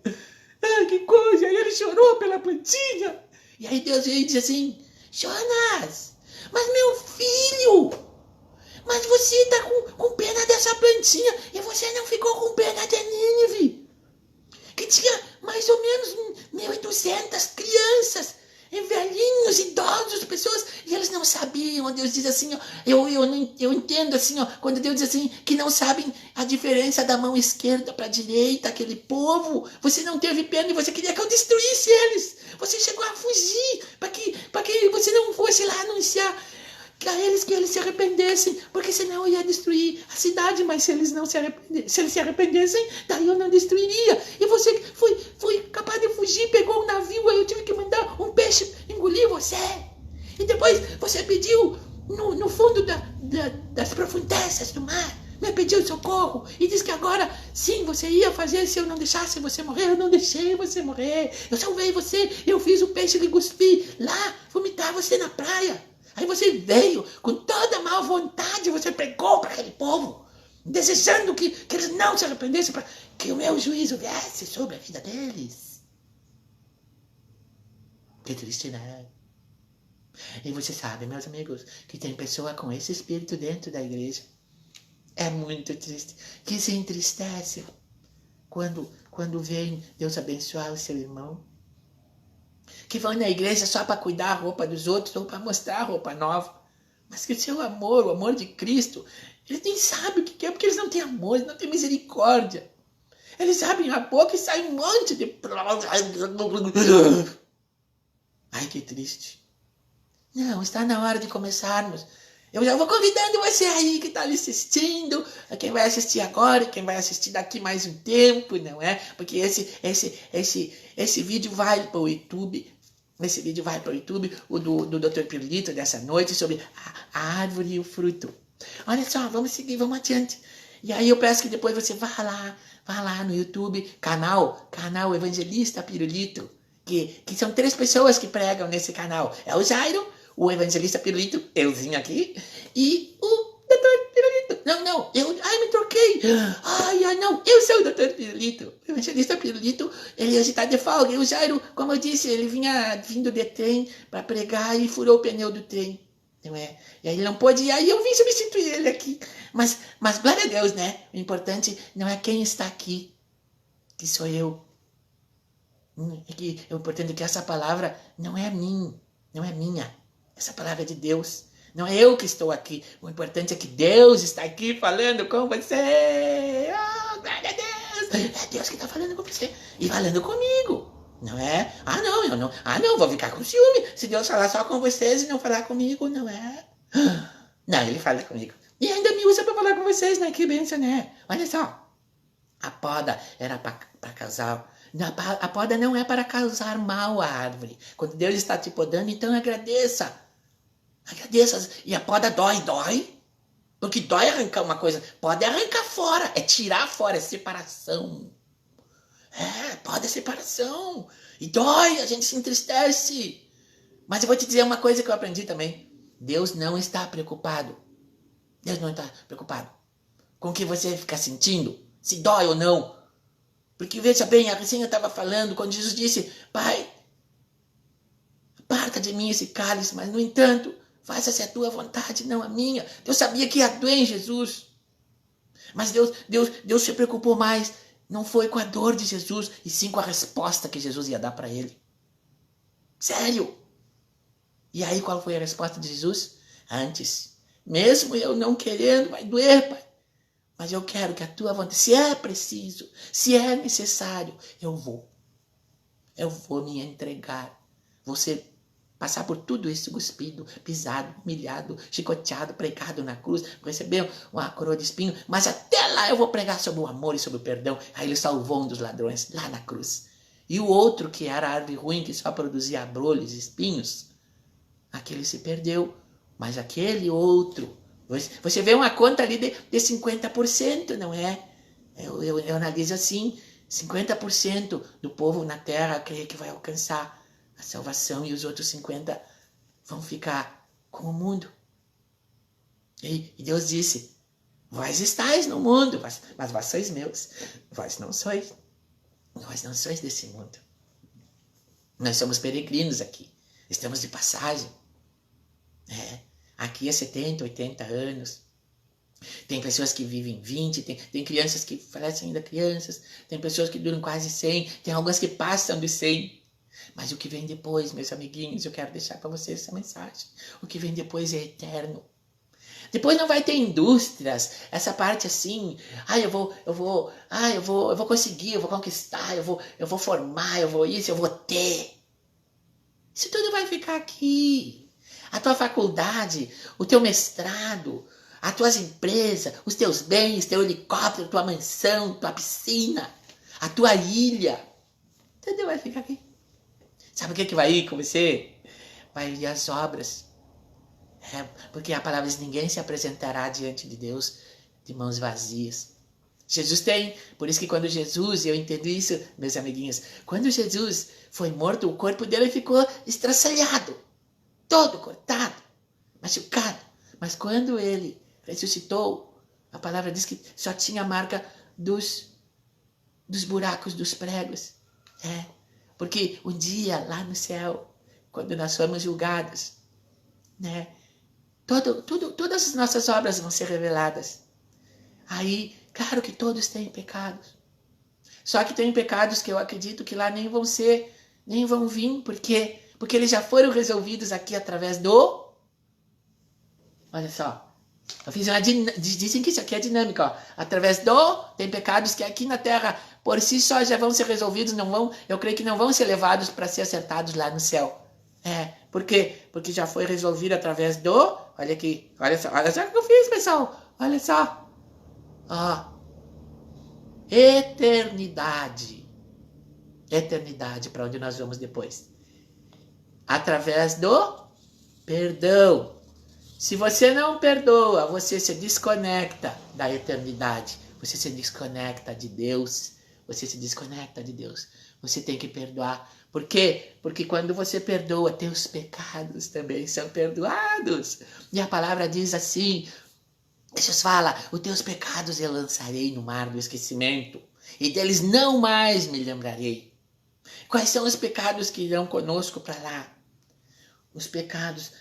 Ai, que coisa. Aí ele chorou pela plantinha. E aí Deus veio e disse assim: Jonas, mas meu filho, mas você está com pena dessa plantinha e você não ficou com pena de Nínive, que tinha mais ou menos 1.800 crianças, e velhinhos, idosos, pessoas, e eles não sabiam. Deus diz assim, ó, eu entendo assim, ó, quando Deus diz assim, que não sabem a diferença da mão esquerda para a direita, aquele povo, você não teve pena e você queria que eu destruísse eles. Você chegou a fugir para que você não fosse lá anunciar a eles que eles se arrependessem, porque senão eu ia destruir a cidade, mas se eles se arrependessem, daí eu não destruiria. E você foi capaz de fugir, pegou um navio, aí eu tive que mandar um peixe engolir você. E depois você pediu no fundo das profundezas do mar, me pediu socorro e disse que agora sim você ia fazer se eu não deixasse você morrer. Eu não deixei você morrer, eu salvei você, eu fiz o peixe que cuspi lá, vomitar você na praia. Aí você veio com toda a má vontade, você pregou para aquele povo, desejando que eles não se arrependessem, para que o meu juízo viesse sobre a vida deles. Que triste, né? E você sabe, meus amigos, que tem pessoa com esse espírito dentro da igreja. É muito triste, que se entristece quando vem Deus abençoar o seu irmão. Que vão na igreja só para cuidar a roupa dos outros ou para mostrar a roupa nova. Mas que o seu amor, o amor de Cristo, eles nem sabem o que é, porque eles não têm amor, eles não têm misericórdia. Eles abrem a boca e sai um monte de... Ai, que triste. Não, está na hora de começarmos. Eu já vou convidando você aí que está ali assistindo, quem vai assistir agora, quem vai assistir daqui mais um tempo, não é? Porque esse vídeo vai para o YouTube. Esse vídeo vai para o YouTube, o do Dr. Pirulito, dessa noite, sobre a árvore e o fruto. Olha só, vamos seguir, vamos adiante. E aí eu peço que depois você vá lá no YouTube, canal Evangelista Pirulito, que são 3 pessoas que pregam nesse canal. É o Jairo, o Evangelista Pirulito, euzinho aqui, e o Dr. Pirulito. Não, me troquei. Não, eu sou o Dr. Pirulito. O Evangelista Pirulito, ele hoje está de folga. E o Jairo, como eu disse, ele vindo de trem para pregar e furou o pneu do trem. Não é? E aí ele não pôde ir, aí eu vim substituir ele aqui. Mas glória a Deus, né? O importante não é quem está aqui, que sou eu. O importante é que essa palavra não é minha. Essa palavra é de Deus. Não é eu que estou aqui. O importante é que Deus está aqui falando com você. Oh, glória a Deus. É Deus que está falando com você. E falando comigo. Não é? Ah, não, eu não. Ah, não, vou ficar com ciúme. Se Deus falar só com vocês e não falar comigo, não é? Não, ele fala comigo. E ainda me usa para falar com vocês, né? Que benção, né? Olha só. A poda era para causar. A poda não é para causar mal à árvore. Quando Deus está te podando, então agradeça. Agradeça. E a poda dói. Porque dói arrancar uma coisa. Poda é arrancar fora. É tirar fora. É separação. Poda é separação. E dói. A gente se entristece. Mas eu vou te dizer uma coisa que eu aprendi também. Deus não está preocupado. Deus não está preocupado com o que você fica sentindo. Se dói ou não. Porque veja bem, assim eu estava falando, quando Jesus disse, Pai, aparta de mim esse cálice, mas no entanto, faça-se a tua vontade, não a minha. Deus sabia que ia doer em Jesus. Mas Deus se preocupou mais, não foi com a dor de Jesus, e sim com a resposta que Jesus ia dar para ele. Sério. E aí qual foi a resposta de Jesus? Antes, mesmo eu não querendo, vai doer, Pai. Mas eu quero que a tua vontade, se é preciso, se é necessário, eu vou. Eu vou me entregar. Você passar por tudo isso, cuspido, pisado, humilhado, chicoteado, pregado na cruz, receber uma coroa de espinho, mas até lá eu vou pregar sobre o amor e sobre o perdão. Aí ele salvou um dos ladrões lá na cruz. E o outro, que era a árvore ruim, que só produzia abrolhos e espinhos, aquele se perdeu. Mas aquele outro, você vê uma conta ali de 50%, não é? Eu analiso assim, 50% do povo na terra crê que vai alcançar a salvação e os outros 50% vão ficar com o mundo. E Deus disse, vós estáis no mundo, mas vós sois meus, vós não sois desse mundo. Nós somos peregrinos aqui, estamos de passagem. Aqui é 70, 80 anos. Tem pessoas que vivem 20, tem crianças que falecem ainda crianças, tem pessoas que duram quase 100, tem algumas que passam de 100. Mas o que vem depois, meus amiguinhos, eu quero deixar para vocês essa mensagem. O que vem depois é eterno. Depois não vai ter indústrias, essa parte assim, eu vou conseguir, eu vou conquistar, eu vou formar, eu vou isso, eu vou ter. Isso tudo vai ficar aqui. A tua faculdade, o teu mestrado, as tuas empresas, os teus bens, teu helicóptero, tua mansão, tua piscina, a tua ilha, tudo vai ficar aqui. Sabe o que vai ir com você? Vai ir as obras. Porque a palavra diz, ninguém se apresentará diante de Deus de mãos vazias. Jesus tem, por isso que quando Jesus, eu entendo isso, meus amiguinhos, quando Jesus foi morto, o corpo dele ficou estraçalhado, todo cortado, machucado. Mas quando ele ressuscitou, a palavra diz que só tinha a marca dos buracos dos pregos. Porque um dia lá no céu, quando nós somos julgados, todas as nossas obras vão ser reveladas. Aí, claro que todos têm pecados. Só que tem pecados que eu acredito que lá nem vão vir, porque eles já foram resolvidos aqui através do... Olha só, eu fiz uma dizem que isso aqui é dinâmico, ó. Através do... Tem pecados que aqui na terra, por si só, já vão ser resolvidos, eu creio que não vão ser levados para ser acertados lá no céu. Por quê? Porque já foi resolvido através do... Olha aqui, olha só o que eu fiz, pessoal. Olha só. Eternidade. Eternidade, para onde nós vamos depois. Através do perdão. Se você não perdoa, você se desconecta da eternidade. Você se desconecta de Deus. Você se desconecta de Deus. Você tem que perdoar. Por quê? Porque quando você perdoa, teus pecados também são perdoados. E a palavra diz assim, Jesus fala, os teus pecados eu lançarei no mar do esquecimento, e deles não mais me lembrarei. Quais são os pecados que irão conosco para lá? Os pecados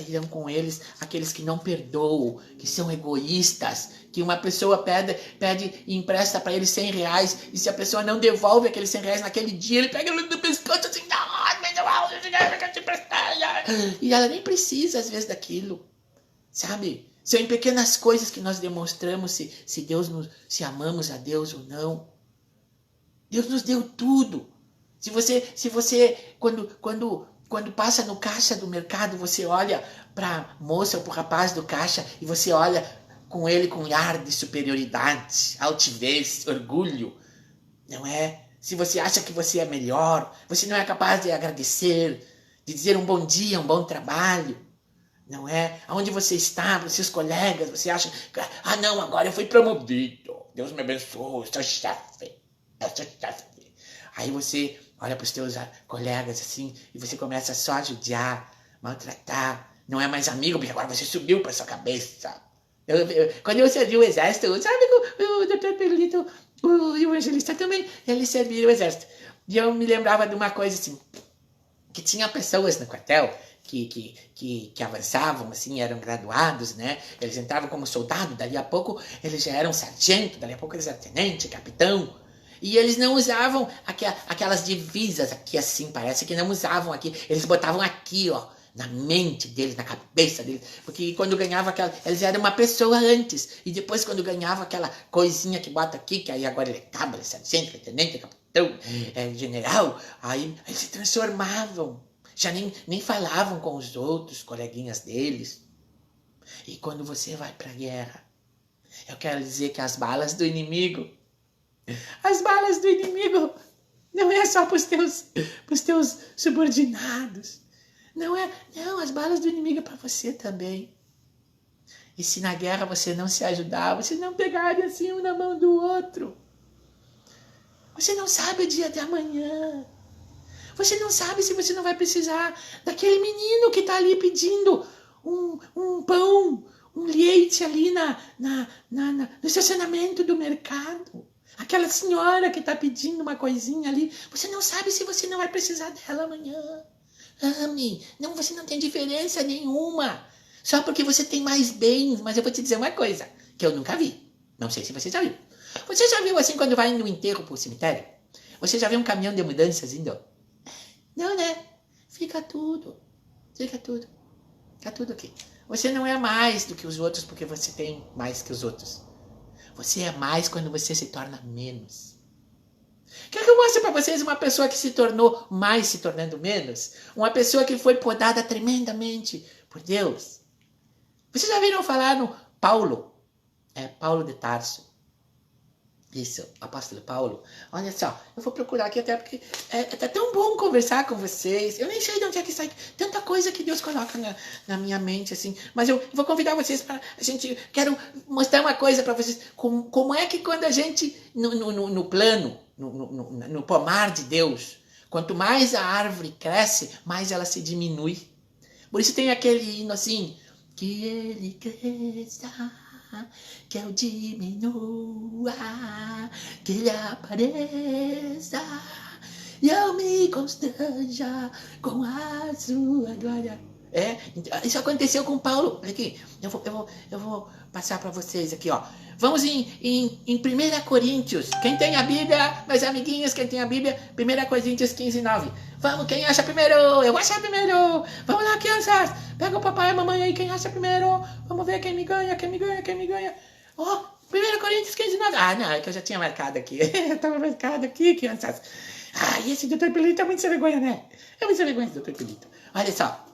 irão com eles aqueles que não perdoam, que são egoístas, que uma pessoa pede e empresta para ele 100 reais, e se a pessoa não devolve aqueles 100 reais naquele dia, ele pega ele do pescoço assim, e ela nem precisa às vezes daquilo, sabe? São em pequenas coisas que nós demonstramos se amamos a Deus ou não. Deus nos deu tudo. Se você quando passa no caixa do mercado, você olha para a moça ou para o rapaz do caixa e você olha com ele com um ar de superioridade, altivez, orgulho, não é? Se você acha que você é melhor, você não é capaz de agradecer, de dizer um bom dia, um bom trabalho, não é? Aonde você está, para os seus colegas, você acha, ah não, agora eu fui promovido, Deus me abençoe, eu sou chefe. Aí você olha para os teus colegas assim e você começa só a judiar, maltratar, não é mais amigo porque agora você subiu para sua cabeça. Quando eu servi o exército, sabe que o Dr. Pirulito, o evangelista também, ele servia o exército. E eu me lembrava de uma coisa assim, que tinha pessoas no quartel que avançavam, assim, eram graduados, né? Eles entravam como soldado, dali a pouco eles já eram sargento, dali a pouco eles eram tenente, capitão. E eles não usavam aquelas divisas aqui assim, parece que não usavam aqui. Eles botavam aqui, ó, na mente deles, na cabeça deles. Porque quando ganhava aquela... Eles eram uma pessoa antes. E depois quando ganhava aquela coisinha que bota aqui, que aí agora ele é cabo, ele é sargento, ele é tenente, capitão, é general, aí eles se transformavam. Já nem falavam com os outros coleguinhas deles. E quando você vai pra guerra, eu quero dizer que as balas do inimigo não é só pros teus subordinados. Não, as balas do inimigo é para você também. E se na guerra você não se ajudar, você não pegarem assim um na mão do outro, você não sabe o dia de amanhã. Você não sabe se você não vai precisar daquele menino que está ali pedindo um pão, um leite ali no estacionamento do mercado. Aquela senhora que está pedindo uma coisinha ali. Você não sabe se você não vai precisar dela amanhã. Ame. Não, você não tem diferença nenhuma. Só porque você tem mais bens. Mas eu vou te dizer uma coisa que eu nunca vi. Não sei se você já viu. Você já viu assim quando vai no enterro pro cemitério? Você já viu um caminhão de mudanças indo? Não, né? Fica tudo aqui. Você não é mais do que os outros porque você tem mais que os outros. Você é mais quando você se torna menos. Quer que eu mostre para vocês uma pessoa que se tornou mais se tornando menos? Uma pessoa que foi podada tremendamente por Deus. Vocês já viram falar no Paulo? Paulo de Tarso. Isso, apóstolo Paulo. Olha só, eu vou procurar aqui até porque tá tão bom conversar com vocês. Eu nem sei de onde é que sai tanta coisa que Deus coloca na minha mente, assim. Mas eu vou convidar vocês para a gente... Quero mostrar uma coisa para vocês. Como é que quando a gente, no plano, no pomar de Deus, quanto mais a árvore cresce, mais ela se diminui. Por isso tem aquele hino assim... Que ele cresça... Que eu diminua, que ele apareça e eu me constranja com a sua glória. Isso aconteceu com Paulo. Olha aqui, eu vou passar para vocês aqui, ó. Vamos em 1 Coríntios. Quem tem a Bíblia, meus amiguinhos, quem tem a Bíblia, 1 Coríntios 15:9. Vamos, quem acha primeiro? Eu vou achar primeiro. Vamos lá, crianças. Pega o papai e a mamãe aí, quem acha primeiro. Vamos ver quem me ganha. Ó, 1 Coríntios 15:9. Ah, não, é que eu já tinha marcado aqui. Eu tava marcado aqui, crianças. Ah, e esse Dr. Pilito é muito sem vergonha, né? É muito sem vergonha esse Dr. Pilito. Olha só.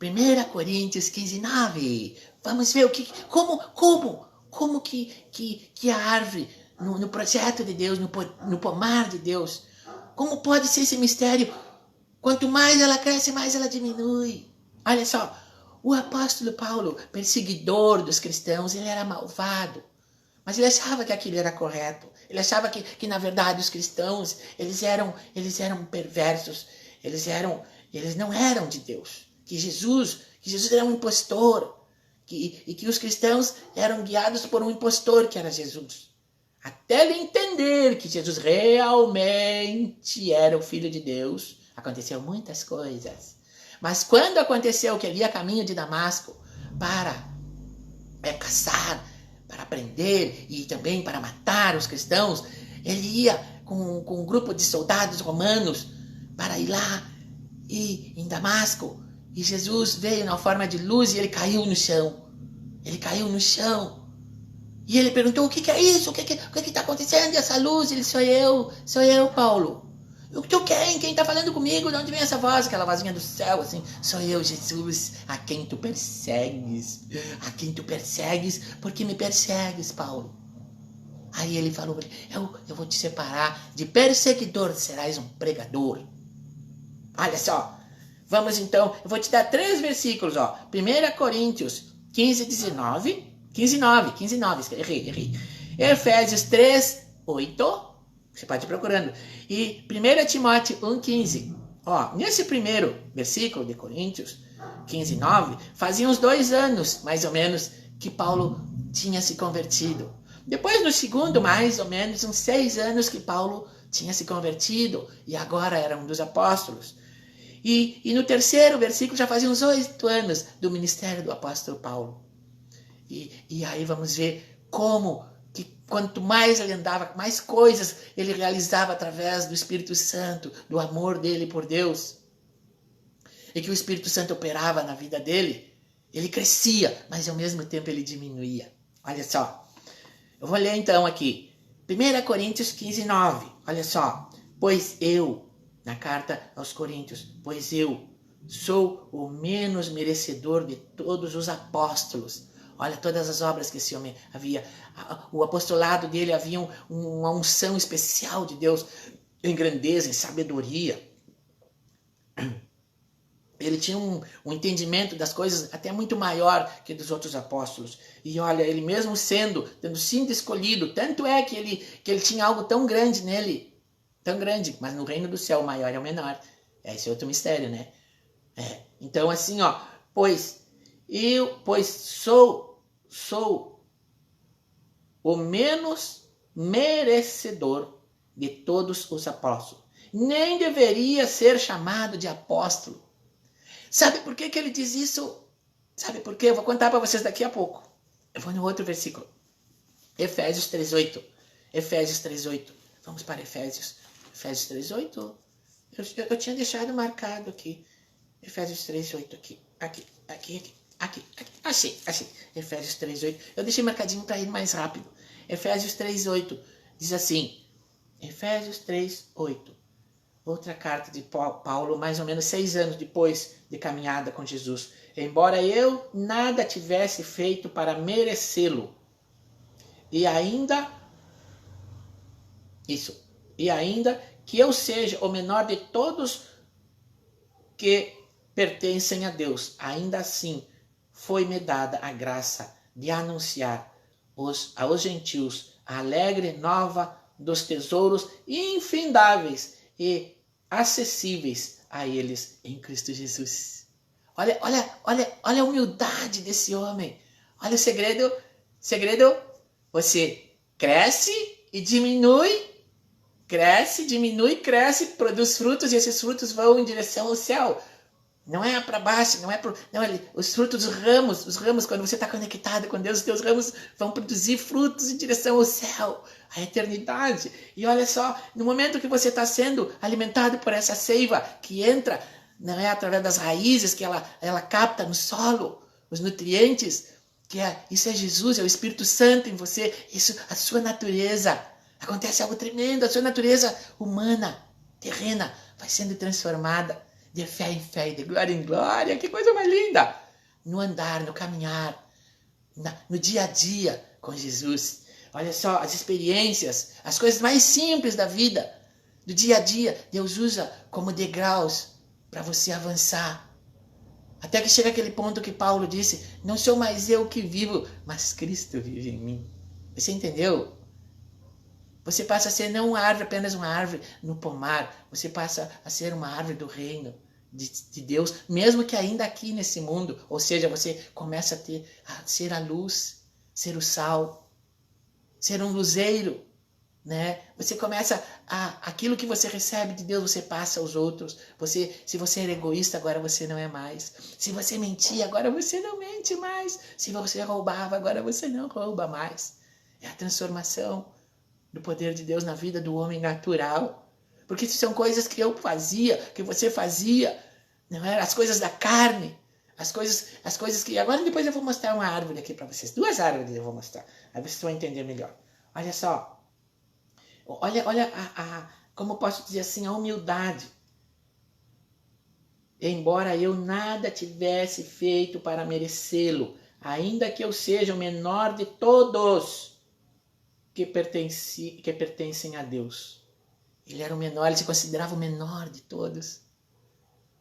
1 Coríntios 15:9. Vamos ver como que a árvore, no projeto de Deus, no pomar de Deus, como pode ser esse mistério? Quanto mais ela cresce, mais ela diminui. Olha só, o apóstolo Paulo, perseguidor dos cristãos, ele era malvado. Mas ele achava que aquilo era correto. Ele achava que na verdade, os cristãos, eles eram perversos. Eles não eram de Deus. Que Jesus era um impostor. E que os cristãos eram guiados por um impostor que era Jesus. Até ele entender que Jesus realmente era o Filho de Deus, aconteceu muitas coisas. Mas quando aconteceu que ele ia a caminho de Damasco para caçar, para prender e também para matar os cristãos, ele ia com um grupo de soldados romanos para ir lá e em Damasco. E Jesus veio na forma de luz e ele caiu no chão. E ele perguntou, o que é isso? O que está acontecendo? E essa luz? Ele, sou eu, Paulo. Tu quem? Quem está falando comigo? De onde vem essa voz? Aquela vozinha do céu, assim. Sou eu, Jesus, a quem tu persegues. A quem tu persegues, porque me persegues, Paulo. Aí ele falou, eu vou te separar de perseguidor, serás um pregador. Olha só, vamos então, eu vou te dar 3 versículos, ó. 1 Coríntios 15, 19, 15, 9, errei. Efésios 3, 8, você pode ir procurando. E 1 Timóteo 1, 15. Ó, nesse primeiro versículo de Coríntios 15, 9, fazia uns 2 anos, mais ou menos, que Paulo tinha se convertido. Depois, no segundo, mais ou menos, uns 6 anos que Paulo tinha se convertido e agora era um dos apóstolos. E no terceiro versículo já fazia uns 8 anos do ministério do apóstolo Paulo. E aí vamos ver como que quanto mais ele andava, mais coisas ele realizava através do Espírito Santo, do amor dele por Deus. E que o Espírito Santo operava na vida dele. Ele crescia, mas ao mesmo tempo ele diminuía. Olha só. Eu vou ler então aqui. 1 Coríntios 15, 9. Olha só. Pois eu, na carta aos Coríntios, pois eu sou o menos merecedor de todos os apóstolos. Olha todas as obras que esse homem havia. O apostolado dele havia uma unção especial de Deus em grandeza, em sabedoria. Ele tinha um entendimento das coisas até muito maior que dos outros apóstolos. E olha, ele mesmo tendo sido escolhido, tanto é que ele tinha algo tão grande nele, tão grande, mas no reino do céu o maior é o menor. Esse é outro mistério, né? Então assim, ó, pois sou o menos merecedor de todos os apóstolos. Nem deveria ser chamado de apóstolo. Sabe por que ele diz isso? Sabe por quê? Eu vou contar para vocês daqui a pouco. Eu vou no outro versículo. Efésios 3:8. Efésios 3:8. Vamos para Efésios. Efésios 3:8. Eu tinha deixado marcado aqui. Efésios 3:8 aqui. Achei. Efésios 3:8. Eu deixei marcadinho para ir mais rápido. Efésios 3:8. Diz assim. Efésios 3:8. Outra carta de Paulo, mais ou menos 6 anos depois de caminhada com Jesus. Embora eu nada tivesse feito para merecê-lo. E ainda que eu seja o menor de todos que pertencem a Deus. Ainda assim, foi-me dada a graça de anunciar aos gentios a alegre nova dos tesouros infindáveis e acessíveis a eles em Cristo Jesus. Olha a humildade desse homem. Olha o segredo. Você cresce e diminui. Cresce, produz frutos e esses frutos vão em direção ao céu. Não é para baixo, os frutos, os ramos, quando você está conectado com Deus, os teus ramos vão produzir frutos em direção ao céu, à eternidade. E olha só, no momento que você está sendo alimentado por essa seiva que entra, não é através das raízes que ela capta no solo, os nutrientes, isso é Jesus, é o Espírito Santo em você, isso, a sua natureza. Acontece algo tremendo, a sua natureza humana, terrena, vai sendo transformada. De fé em fé e de glória em glória. Que coisa mais linda! No andar, no caminhar, no dia a dia com Jesus. Olha só, as experiências, as coisas mais simples da vida, do dia a dia, Deus usa como degraus para você avançar. Até que chega aquele ponto que Paulo disse, não sou mais eu que vivo, mas Cristo vive em mim. Você entendeu? Você passa a ser não uma árvore, apenas uma árvore no pomar. Você passa a ser uma árvore do reino de Deus, mesmo que ainda aqui nesse mundo. Ou seja, você começa a ser a luz, ser o sal, ser um luzeiro, né? Você começa aquilo que você recebe de Deus, você passa aos outros. Se você era egoísta, agora você não é mais. Se você mentia, agora você não mente mais. Se você roubava, agora você não rouba mais. É a transformação do poder de Deus na vida do homem natural. Porque isso são coisas que eu fazia, que você fazia. Não eram as coisas da carne. As coisas que... Agora depois eu vou mostrar uma árvore aqui para vocês. 2 árvores eu vou mostrar. Aí vocês vão entender melhor. Olha só. Olha como eu posso dizer assim, a humildade. Embora eu nada tivesse feito para merecê-lo, ainda que eu seja o menor de todos que pertencem a Deus. Ele era o menor, ele se considerava o menor de todos.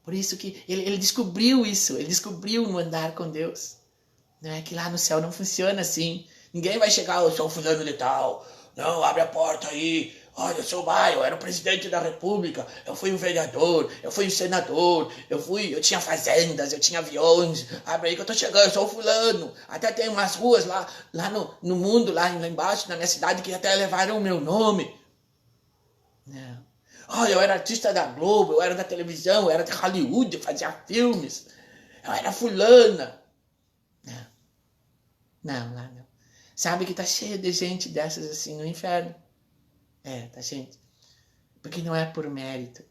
Por isso que ele descobriu isso, ele descobriu no andar com Deus. Não é que lá no céu não funciona assim. Ninguém vai chegar, eu sou fulano de tal. Não, abre a porta aí. Olha, eu sou o Maio, eu era o presidente da república, eu fui um vereador, eu fui um senador, eu tinha fazendas, eu tinha aviões, abre aí que eu tô chegando, eu sou o fulano. Até tem umas ruas lá no mundo, lá embaixo, na minha cidade, que até levaram o meu nome. Não. Olha, eu era artista da Globo, eu era da televisão, eu era de Hollywood, eu fazia filmes, eu era fulana. Não, lá não. Sabe que tá cheio de gente dessas assim no inferno. Tá, gente. Porque não é por mérito.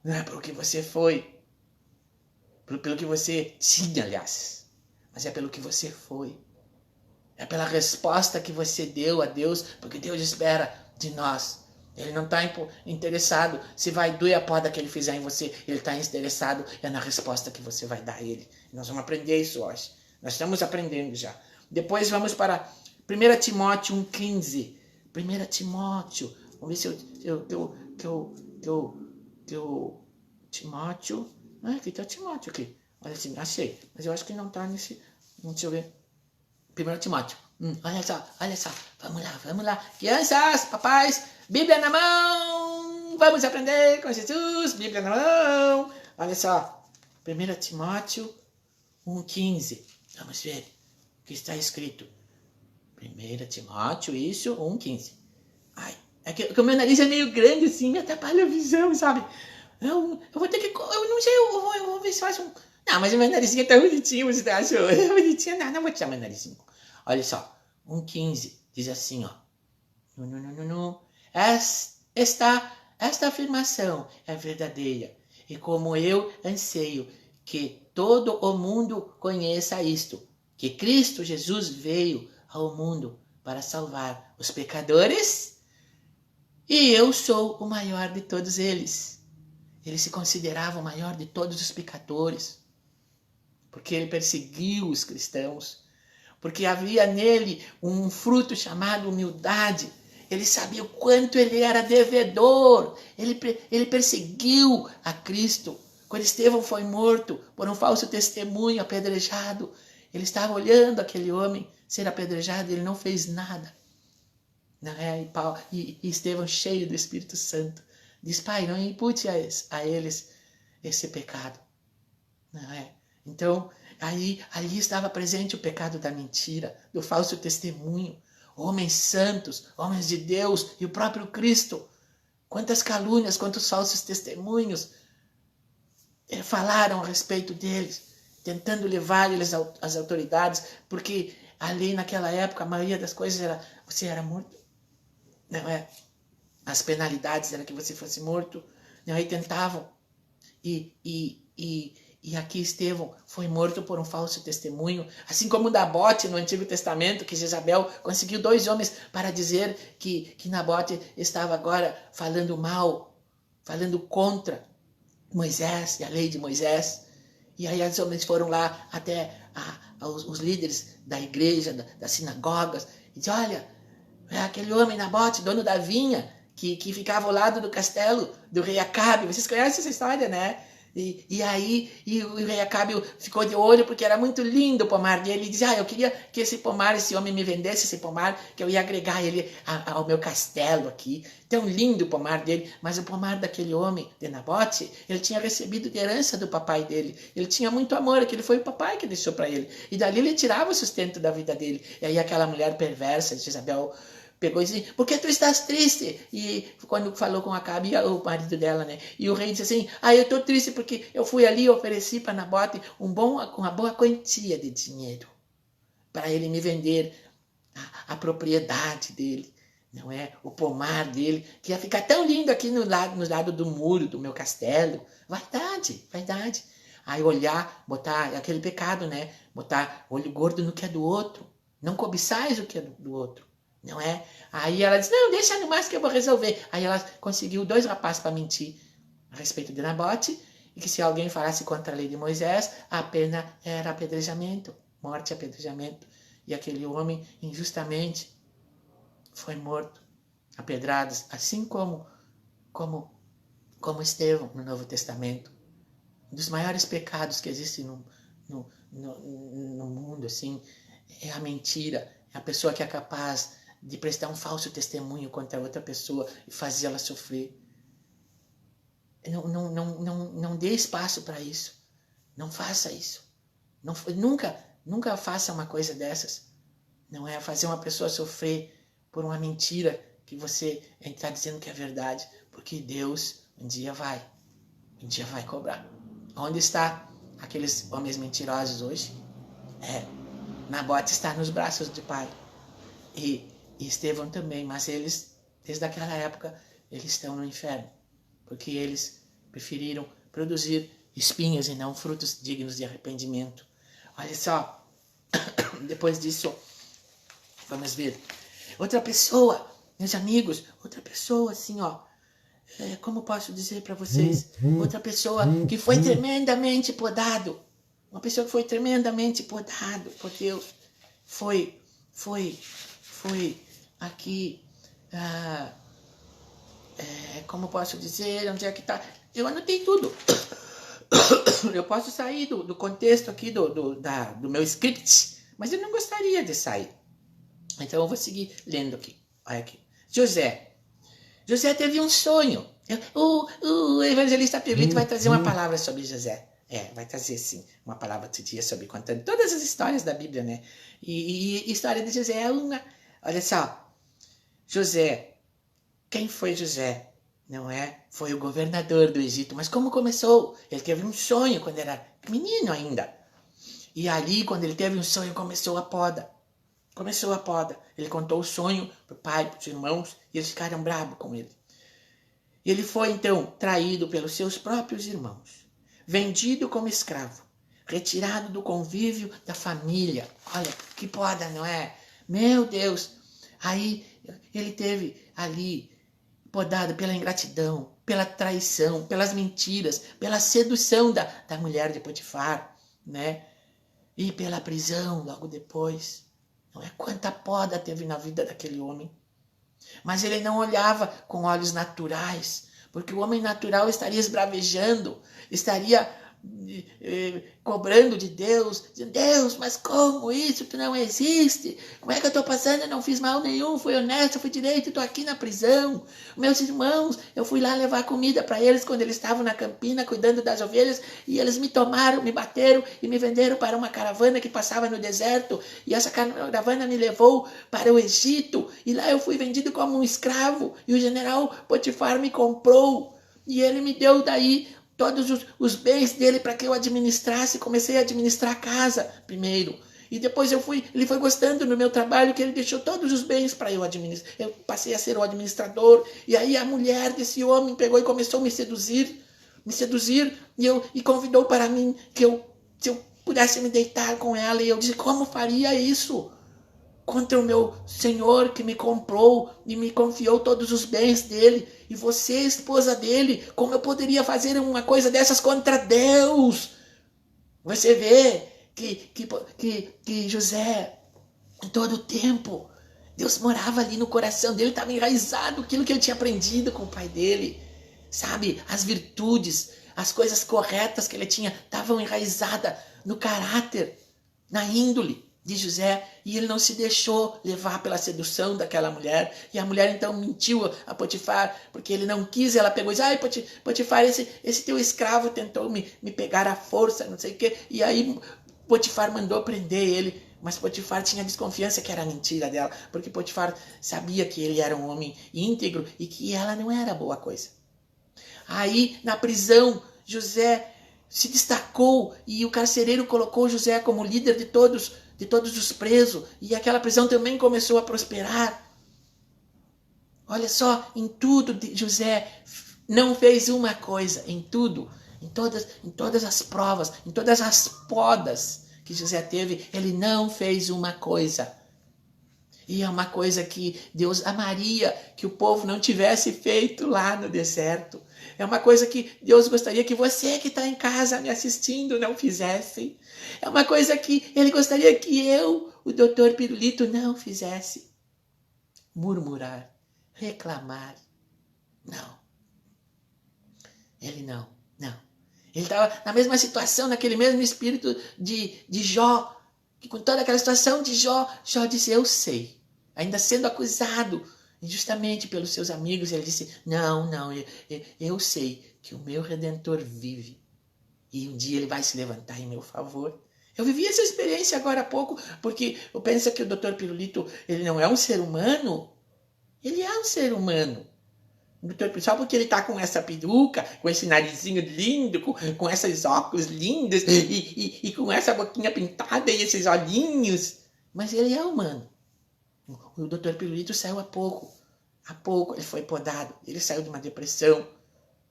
Não é pelo que você foi. Pelo que você tinha, aliás. Mas é pelo que você foi. É pela resposta que você deu a Deus. Porque Deus espera de nós. Ele não está interessado se vai doer a poda que ele fizer em você. Ele está interessado na resposta que você vai dar a ele. Nós vamos aprender isso hoje. Nós estamos aprendendo já. Depois vamos para 1 Timóteo 1,15. 1 Timóteo. Vamos ver se Timóteo. Aqui está Timóteo aqui. Olha assim, achei. Mas eu acho que não está nesse. Deixa eu ver. 1 Timóteo. Olha só. Vamos lá. Crianças, papais, Bíblia na mão. Vamos aprender com Jesus. Bíblia na mão. Olha só. 1 Timóteo 1,15. Vamos ver o que está escrito. 1 Timóteo, isso, 1,15. Ai, é que o meu nariz é meio grande assim, me atrapalha a visão, sabe? Eu vou ter que... Eu não sei, eu vou ver se faço um... Não, mas o meu narizinho é tão bonitinho, você achou? É bonitinho, não vou tirar meu narizinho. Olha só, 1,15 diz assim, ó. Esta afirmação é verdadeira. E como eu anseio que todo o mundo conheça isto, que Cristo Jesus veio ao mundo para salvar os pecadores, e eu sou o maior de todos eles. Ele se considerava o maior de todos os pecadores, porque ele perseguiu os cristãos, porque havia nele um fruto chamado humildade. Ele sabia o quanto ele era devedor. Ele perseguiu a Cristo. Quando Estevão foi morto por um falso testemunho, apedrejado, ele estava olhando aquele homem ser apedrejado e ele não fez nada. Não é? E Estevão, cheio do Espírito Santo, diz: Pai, não impute a eles esse pecado. Não é? Então, ali estava presente o pecado da mentira, do falso testemunho. Homens santos, homens de Deus e o próprio Cristo. Quantas calúnias, quantos falsos testemunhos falaram a respeito deles, tentando levar eles às autoridades, porque a lei naquela época, a maioria das coisas era, você era morto. Não é? As penalidades era que você fosse morto. Não é? E tentavam. E aqui Estevão foi morto por um falso testemunho, assim como Nabote no Antigo Testamento, que Jezabel conseguiu 2 homens para dizer que Nabote estava agora falando mal, falando contra Moisés e a lei de Moisés. E aí os homens foram lá até os líderes da igreja, das sinagogas, e dizem: olha, é aquele homem Nabote, dono da vinha, que ficava ao lado do castelo do rei Acabe. Vocês conhecem essa história, né? E aí o rei Acabe ficou de olho porque era muito lindo o pomar dele. Ele dizia: eu queria que esse homem me vendesse esse pomar, que eu ia agregar ele ao meu castelo aqui. Tão lindo o pomar dele. Mas o pomar daquele homem, de Nabote, ele tinha recebido de herança do papai dele. Ele tinha muito amor, aquele foi o papai que deixou para ele. E dali ele tirava o sustento da vida dele. E aí aquela mulher perversa de Jezabel pegou e disse: por que tu estás triste? E quando falou com Acabe, o marido dela, né? E o rei disse assim: eu estou triste porque eu fui ali e ofereci para Nabote uma boa quantia de dinheiro para ele me vender a propriedade dele, não é? O pomar dele, que ia ficar tão lindo aqui no lado do muro do meu castelo. Vaidade. Aí olhar, botar aquele pecado, né? Botar olho gordo no que é do outro. Não cobiçais o que é do outro. Não é? Aí ela diz, não, deixa no mais que eu vou resolver. Aí ela conseguiu 2 rapazes para mentir a respeito de Nabote, e que se alguém falasse contra a lei de Moisés, a pena era apedrejamento, morte e apedrejamento. E aquele homem, injustamente, foi morto a pedradas, assim como Estevão no Novo Testamento. Um dos maiores pecados que existem no mundo, assim, é a mentira. É a pessoa que é capaz de prestar um falso testemunho contra outra pessoa e fazer ela sofrer. Não dê espaço para isso. Não faça isso. Nunca faça uma coisa dessas. Não é fazer uma pessoa sofrer por uma mentira que você está dizendo que é verdade. Porque Deus um dia vai cobrar. Onde está aqueles homens mentirosos hoje? Nabote está nos braços do Pai. E Estevão também, mas eles, desde aquela época, eles estão no inferno. Porque eles preferiram produzir espinhos e não frutos dignos de arrependimento. Olha só, depois disso, vamos ver. Outra pessoa, meus amigos, outra pessoa assim, ó. Como posso dizer para vocês? Outra pessoa que foi tremendamente podado. Uma pessoa que foi tremendamente podado por Deus. Foi aqui... como posso dizer? Onde é que tá? Eu anotei tudo. Eu posso sair do contexto aqui do meu script, mas eu não gostaria de sair. Então eu vou seguir lendo aqui. Olha aqui. José teve um sonho. O evangelista Pirlito vai trazer uma palavra sobre José. Vai trazer sim uma palavra outro dia sobre contando todas as histórias da Bíblia, né? E a história de José é uma. Olha só. José. Quem foi José? Não é? Foi o governador do Egito. Mas como começou? Ele teve um sonho quando era menino ainda. E ali, quando ele teve um sonho, começou a poda. Ele contou o sonho para o pai, para os irmãos, e eles ficaram bravos com ele. Ele foi, então, traído pelos seus próprios irmãos, vendido como escravo, retirado do convívio da família. Olha, que poda, não é? Meu Deus! Aí, ele teve ali, podado pela ingratidão, pela traição, pelas mentiras, pela sedução da mulher de Potifar, né? E pela prisão logo depois. Não é? Quanta poda teve na vida daquele homem. Mas ele não olhava com olhos naturais, porque o homem natural estaria esbravejando, estaria cobrando de Deus, dizendo, Deus, mas como isso? Tu não existe. Como é que eu estou passando? Eu não fiz mal nenhum, fui honesto, fui direito, estou aqui na prisão. Meus irmãos, eu fui lá levar comida para eles quando eles estavam na campina, cuidando das ovelhas, e eles me tomaram, me bateram e me venderam para uma caravana que passava no deserto, e essa caravana me levou para o Egito, e lá eu fui vendido como um escravo, e o general Potifar me comprou, e ele me deu daí todos os bens dele para que eu administrasse. Comecei a administrar a casa primeiro. E depois ele foi gostando do meu trabalho, que ele deixou todos os bens para eu administrar. Eu passei a ser o administrador. E aí a mulher desse homem pegou e começou a me seduzir e convidou para mim se eu pudesse me deitar com ela. E eu disse, como faria isso? Contra o meu Senhor que me comprou e me confiou todos os bens dele. E você, esposa dele, como eu poderia fazer uma coisa dessas contra Deus? Você vê que José, em todo o tempo, Deus morava ali no coração dele, estava enraizado aquilo que ele tinha aprendido com o pai dele. Sabe, as virtudes, as coisas corretas que ele tinha, estavam enraizadas no caráter, na índole de José, e ele não se deixou levar pela sedução daquela mulher, e a mulher então mentiu a Potifar, porque ele não quis, ela pegou e disse, ai Potifar, esse teu escravo tentou me pegar à força, não sei o quê, e aí Potifar mandou prender ele, mas Potifar tinha desconfiança que era mentira dela, porque Potifar sabia que ele era um homem íntegro, e que ela não era boa coisa. Aí, na prisão, José se destacou, e o carcereiro colocou José como líder de todos os presos, e aquela prisão também começou a prosperar. Olha só, em tudo José não fez uma coisa, em tudo em todas as provas, em todas as podas que José teve, ele não fez uma coisa. E é uma coisa que Deus amaria que o povo não tivesse feito lá no deserto. É uma coisa que Deus gostaria que você que está em casa me assistindo não fizesse. É uma coisa que Ele gostaria que eu, o doutor Pirulito, não fizesse. Murmurar, reclamar. Não. Ele não. Ele estava na mesma situação, naquele mesmo espírito de Jó, que com toda aquela situação de Jó disse, eu sei. Ainda sendo acusado injustamente pelos seus amigos, ele disse, não, eu sei que o meu Redentor vive. E um dia ele vai se levantar em meu favor. Eu vivi essa experiência agora há pouco, porque eu penso que o Dr. Pirulito, ele não é um ser humano. Ele é um ser humano. Só porque ele está com essa peruca, com esse narizinho lindo, com esses óculos lindos e com essa boquinha pintada e esses olhinhos. Mas ele é humano. O Dr. Pirulito saiu há pouco. Há pouco ele foi podado. Ele saiu de uma depressão.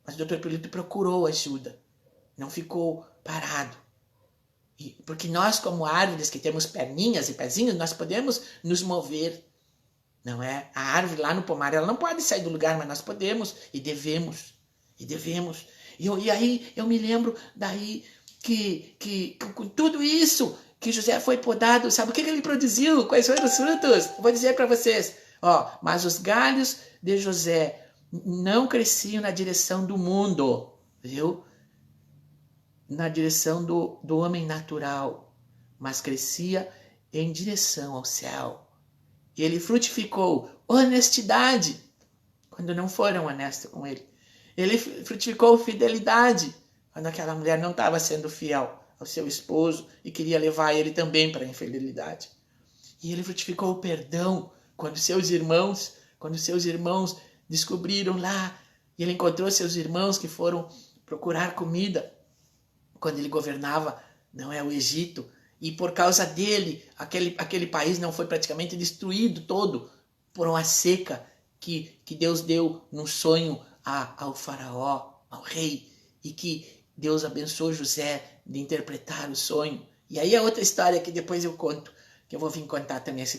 Mas o Dr. Pirulito procurou ajuda. Não ficou parado. Porque nós, como árvores que temos perninhas e pezinhos, nós podemos nos mover. Não é? A árvore lá no pomar, ela não pode sair do lugar, mas nós podemos e devemos. E aí eu me lembro daí que com tudo isso que José foi podado, sabe o que ele produziu? Quais foram os frutos? Vou dizer para vocês. Mas os galhos de José não cresciam na direção do mundo, viu? Na direção do homem natural, mas crescia em direção ao céu. E ele frutificou honestidade quando não foram honestos com ele. Ele frutificou fidelidade quando aquela mulher não estava sendo fiel ao seu esposo e queria levar ele também para a infidelidade. E ele frutificou o perdão quando seus irmãos descobriram lá, e ele encontrou seus irmãos que foram procurar comida quando ele governava, não é, o Egito. E por causa dele, aquele país não foi praticamente destruído todo por uma seca que Deus deu num sonho ao faraó, ao rei, e que Deus abençoou José de interpretar o sonho. E aí é outra história que depois eu conto, que eu vou vir contar também essa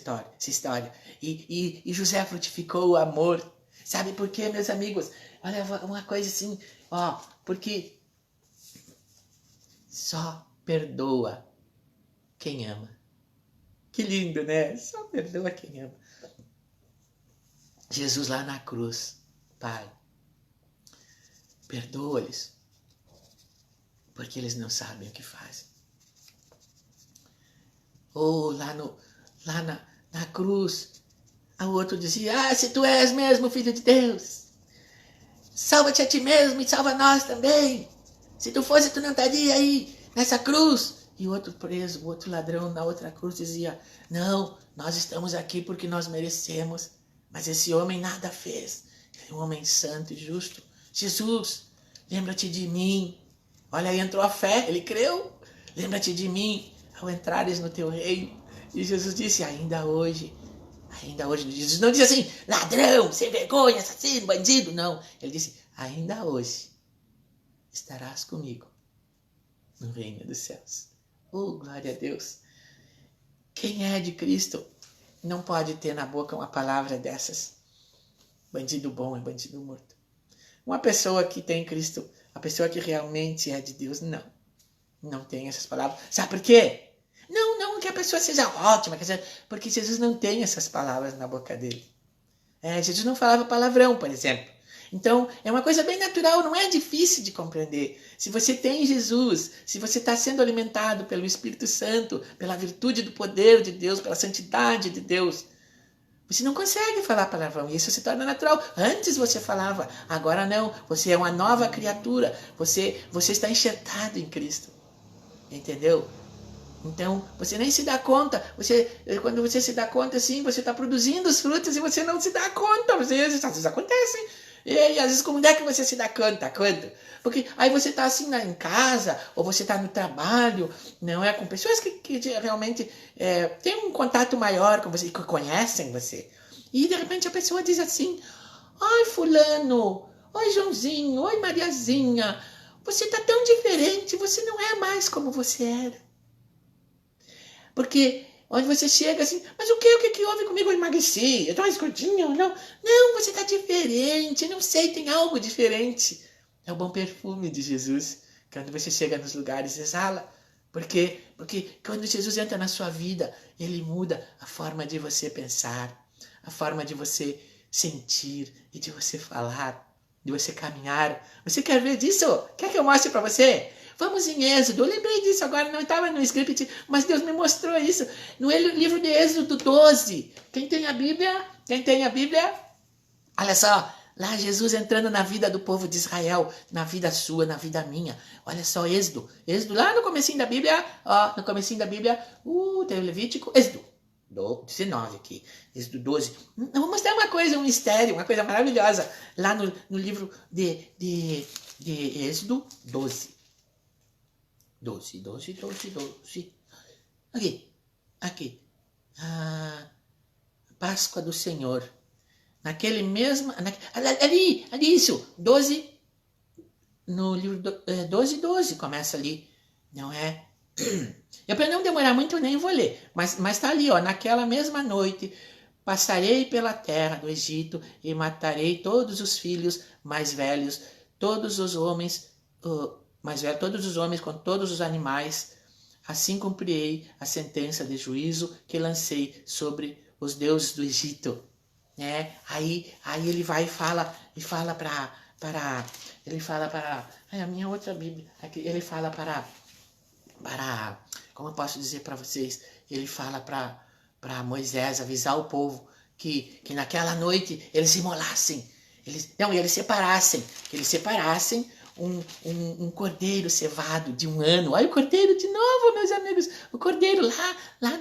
história. E José frutificou o amor. Sabe por quê, meus amigos? Olha, uma coisa assim, porque só perdoa quem ama. Que lindo, né? Só perdoa quem ama. Jesus lá na cruz, Pai, perdoa-lhes, porque eles não sabem o que fazem. Ou lá na cruz, o outro dizia, se tu és mesmo filho de Deus, salva-te a ti mesmo e salva nós também. Se tu fosse, tu não estaria aí nessa cruz. E o outro preso, o outro ladrão na outra cruz dizia, não, nós estamos aqui porque nós merecemos. Mas esse homem nada fez. Ele é um homem santo e justo. Jesus, lembra-te de mim. Olha, aí entrou a fé, ele creu. Lembra-te de mim ao entrares no teu reino. E Jesus disse, ainda hoje. Jesus não disse assim, ladrão, sem vergonha, assassino, bandido. Não, ele disse, ainda hoje estarás comigo no reino dos céus. Oh, glória a Deus. Quem é de Cristo não pode ter na boca uma palavra dessas. Bandido bom é bandido morto. Uma pessoa que tem Cristo, a pessoa que realmente é de Deus, não tem essas palavras. Sabe por quê? Não que a pessoa seja ótima, porque Jesus não tem essas palavras na boca dele. Jesus não falava palavrão, por exemplo. Então, é uma coisa bem natural, não é difícil de compreender. Se você tem Jesus, se você está sendo alimentado pelo Espírito Santo, pela virtude do poder de Deus, pela santidade de Deus, você não consegue falar palavrão, e isso se torna natural. Antes você falava, agora não. Você é uma nova criatura, você está enxertado em Cristo. Entendeu? Então, você nem se dá conta. Quando você se dá conta, assim, você está produzindo os frutos e você não se dá conta. Às vezes acontece. E às vezes, como é que você se dá conta? Quando? Porque aí você está assim em casa, ou você está no trabalho, não é? Com pessoas que realmente têm um contato maior com você, que conhecem você. E de repente a pessoa diz assim, ai fulano, oi Joãozinho, oi Mariazinha, Você está tão diferente, você não é mais como você era. Porque onde você chega assim, mas o que houve comigo? Eu emagreci, eu tô mais gordinho, não. Não, você está diferente, não sei, tem algo diferente. É o bom perfume de Jesus. Quando você chega nos lugares, exala. Porque quando Jesus entra na sua vida, ele muda a forma de você pensar, a forma de você sentir e de você falar, de você caminhar. Você quer ver disso? Quer que eu mostre para você? Vamos em Êxodo. Eu lembrei disso agora, não estava no script, mas Deus me mostrou isso. No livro de Êxodo 12. Quem tem a Bíblia? Quem tem a Bíblia? Olha só, lá Jesus entrando na vida do povo de Israel, na vida sua, na vida minha. Olha só, Êxodo. Êxodo lá no comecinho da Bíblia, ó, no comecinho da Bíblia, tem o Levítico, Êxodo. 19 aqui, Êxodo 12. Eu vou mostrar uma coisa, um mistério, uma coisa maravilhosa, lá no livro de Êxodo 12. 12. Aqui. Páscoa do Senhor. Naquele mesmo... Ali, isso. 12. No livro 12, começa ali. Não é? Eu, para não demorar muito, nem vou ler. Mas tá ali, ó. Naquela mesma noite, passarei pela terra do Egito e matarei todos os filhos mais velhos, todos os homens com todos os animais. Assim cumprirei a sentença de juízo que lancei sobre os deuses do Egito. Aí ele vai e fala para a minha outra Bíblia, ele fala para como eu posso dizer para vocês, ele fala para Moisés avisar o povo que naquela noite eles imolassem, eles separassem um cordeiro cevado de 1 ano. Olha o cordeiro de novo, meus amigos. O cordeiro lá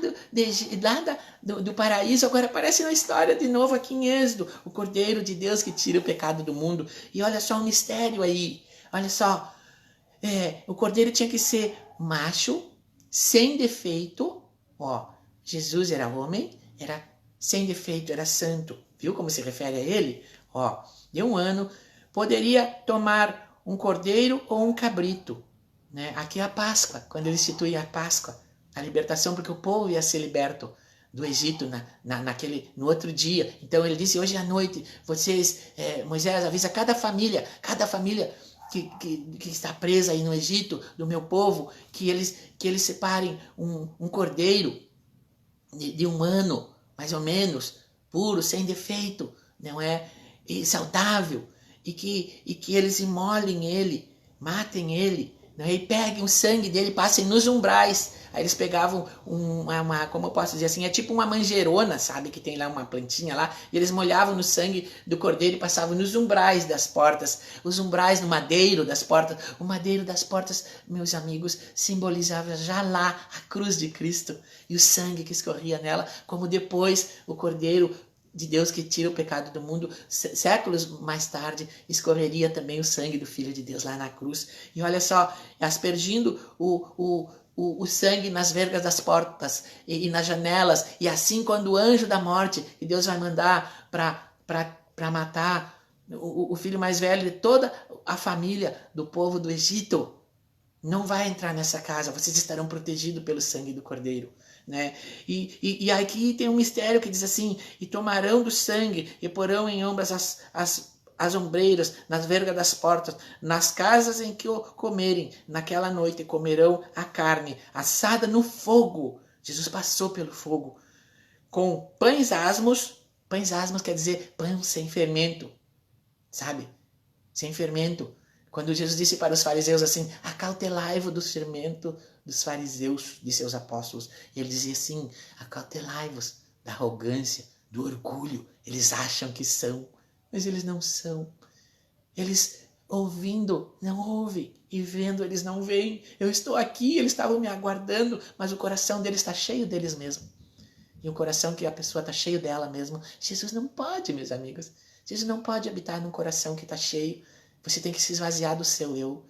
do paraíso. Agora aparece na história de novo aqui em Êxodo. O cordeiro de Deus que tira o pecado do mundo. E olha só um mistério aí. Olha só. O cordeiro tinha que ser macho, sem defeito. Ó, Jesus era homem, era sem defeito, era santo. Viu como se refere a ele? Ó, de 1 ano. Poderia tomar um cordeiro ou um cabrito, né? Aqui é a Páscoa, quando ele institui a Páscoa, a libertação, porque o povo ia ser liberto do Egito no outro dia. Então ele disse, hoje à noite, Moisés avisa cada família que está presa aí no Egito, do meu povo, que eles separem um cordeiro de 1 ano, mais ou menos, puro, sem defeito, não é? E saudável. E que eles imolem ele, matem ele, né? E peguem o sangue dele, passem nos umbrais. Aí eles pegavam como eu posso dizer assim, é tipo uma manjerona, sabe? Que tem lá uma plantinha lá, e eles molhavam no sangue do cordeiro e passavam nos umbrais das portas, os umbrais no madeiro das portas. O madeiro das portas, meus amigos, simbolizava já lá a cruz de Cristo e o sangue que escorria nela, como depois o cordeiro de Deus que tira o pecado do mundo, séculos mais tarde, escorreria também o sangue do Filho de Deus lá na cruz. E olha só, aspergindo o sangue nas vergas das portas e nas janelas, e assim quando o anjo da morte, que Deus vai mandar para matar o filho mais velho de toda a família do povo do Egito, não vai entrar nessa casa, vocês estarão protegidos pelo sangue do Cordeiro. Né? E aqui tem um mistério que diz assim, e tomarão do sangue e porão em ambas as ombreiras, nas vergas das portas, nas casas em que o comerem, naquela noite comerão a carne assada no fogo. Jesus passou pelo fogo, com pães asmos quer dizer pão sem fermento, sabe? Sem fermento. Quando Jesus disse para os fariseus assim, acautelai-vos do fermento dos fariseus, de seus apóstolos. E ele dizia assim, acautelai-vos da arrogância, do orgulho. Eles acham que são, mas eles não são. Eles ouvindo, não ouvem. E vendo, eles não veem. Eu estou aqui, eles estavam me aguardando, mas o coração deles está cheio deles mesmo. E o coração que a pessoa está cheio dela mesmo. Jesus não pode, meus amigos. Jesus não pode habitar num coração que está cheio. Você tem que se esvaziar do seu eu,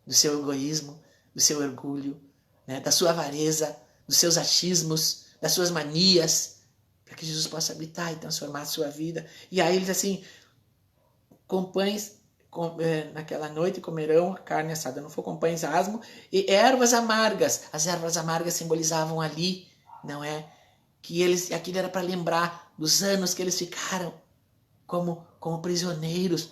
do seu egoísmo, do seu orgulho, né? Da sua avareza, dos seus achismos, das suas manias, para que Jesus possa habitar e transformar a sua vida. E aí ele diz assim, com pães naquela noite comerão a carne assada no fogo com pães asmo e ervas amargas. As ervas amargas simbolizavam ali, não é? Que aquilo era para lembrar dos anos que eles ficaram como prisioneiros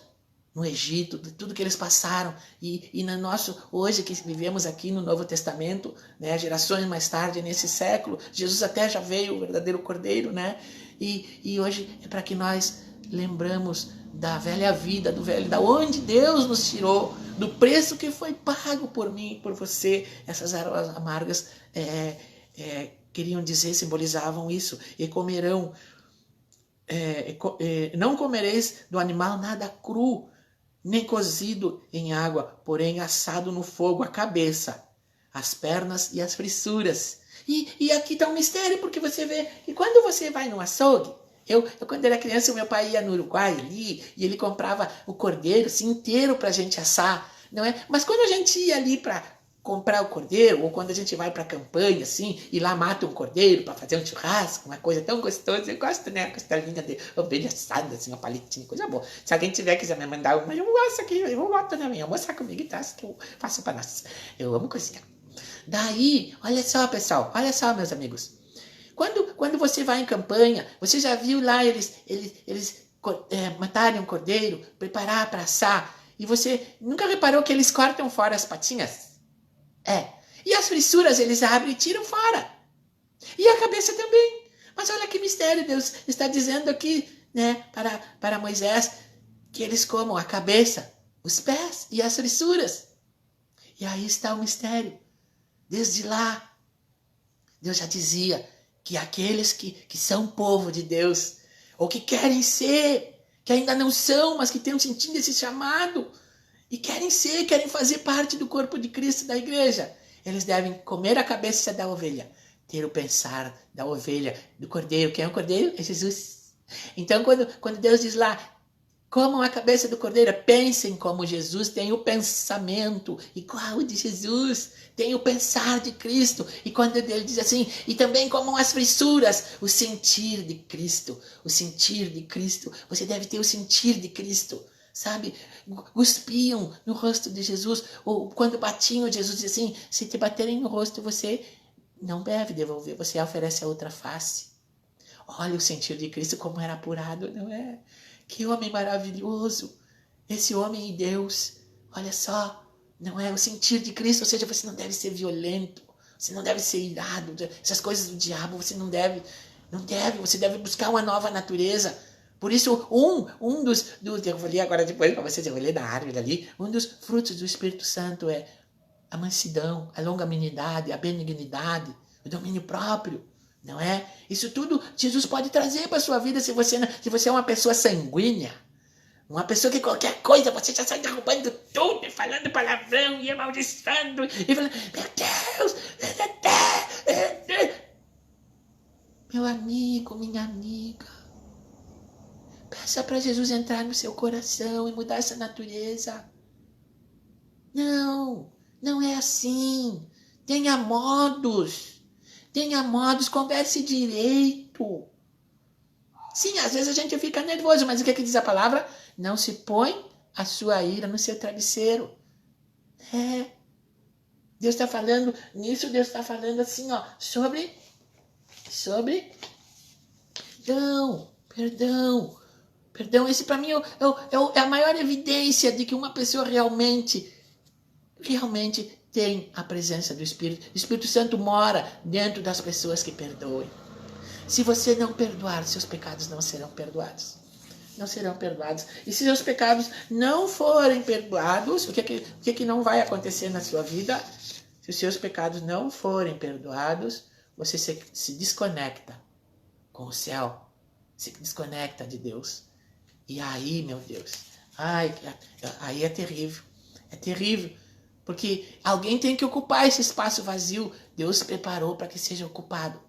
no Egito, de tudo que eles passaram. E no nosso, hoje que vivemos aqui no Novo Testamento, né, gerações mais tarde, nesse século, Jesus até já veio, o verdadeiro Cordeiro, né? E hoje é para que nós lembramos da velha vida, da onde Deus nos tirou, do preço que foi pago por mim e por você. Essas ervas amargas queriam dizer, simbolizavam isso. E comerão, não comereis do animal nada cru, nem cozido em água, porém assado no fogo, a cabeça, as pernas e as frissuras. E aqui está um mistério, porque você vê que quando você vai no açougue, eu quando era criança, o meu pai ia no Uruguai ali, e ele comprava o cordeiro assim, inteiro para a gente assar, não é? Mas quando a gente ia ali para comprar o cordeiro, ou quando a gente vai para a campanha, assim, e lá mata um cordeiro para fazer um churrasco, uma coisa tão gostosa, eu gosto, né? A costelinha de ovelha assada, assim, uma palitinha, coisa boa. Se alguém quiser me mandar uma, eu gosto aqui, eu boto na minha, almoçar comigo e tá, que eu faço para nós. Eu amo cozinhar. Daí, olha só, pessoal, olha só, meus amigos. Quando você vai em campanha, você já viu lá eles matarem um cordeiro, preparar para assar, e você nunca reparou que eles cortam fora as patinhas? E as frissuras eles abrem e tiram fora. E a cabeça também. Mas olha que mistério, Deus está dizendo aqui, né, para Moisés, que eles comam a cabeça, os pés e as frissuras. E aí está o mistério. Desde lá, Deus já dizia que aqueles que são povo de Deus, ou que querem ser, que ainda não são, mas que têm um sentido desse chamado, e querem fazer parte do corpo de Cristo, da igreja, eles devem comer a cabeça da ovelha, ter o pensar da ovelha, do cordeiro. Quem é o cordeiro? É Jesus. Então, quando Deus diz lá, comam a cabeça do cordeiro, pensem como Jesus, tem o pensamento igual de Jesus, tem o pensar de Cristo. E quando ele diz assim, e também comam as frissuras, o sentir de Cristo, o sentir de Cristo. Você deve ter o sentir de Cristo, sabe? Cuspiam no rosto de Jesus, ou quando batiam, Jesus diz assim, se te baterem no rosto, você não deve devolver, você oferece a outra face. Olha o sentir de Cristo como era apurado, não é? Que homem maravilhoso, esse homem e Deus, olha só, não é? O sentir de Cristo, ou seja, você não deve ser violento, você não deve ser irado, essas coisas do diabo, você não deve, você deve buscar uma nova natureza. Por isso, um dos eu vou ler agora depois para vocês, eu vou ler da árvore ali, um dos frutos do Espírito Santo é a mansidão, a longanimidade, a benignidade, o domínio próprio. Não é? Isso tudo Jesus pode trazer para a sua vida se você é uma pessoa sanguínea. Uma pessoa que qualquer coisa você já sai derrubando tudo, e falando palavrão e amaldiçoando e falando, meu Deus, meu amigo, minha amiga, peça para Jesus entrar no seu coração e mudar essa natureza. Não é assim. Tenha modos, converse direito. Sim, às vezes a gente fica nervoso, mas o que diz a palavra? Não se põe a sua ira no seu travesseiro. Deus está falando nisso, Deus está falando assim, ó, sobre perdão. Esse para mim é a maior evidência de que uma pessoa realmente tem a presença do Espírito. O Espírito Santo mora dentro das pessoas que perdoem. Se você não perdoar, seus pecados não serão perdoados. Não serão perdoados. E se seus pecados não forem perdoados, o que não vai acontecer na sua vida? Se os seus pecados não forem perdoados, você se desconecta com o céu. Se desconecta de Deus. E aí, meu Deus, aí é terrível. É terrível. Porque alguém tem que ocupar esse espaço vazio. Deus preparou para que seja ocupado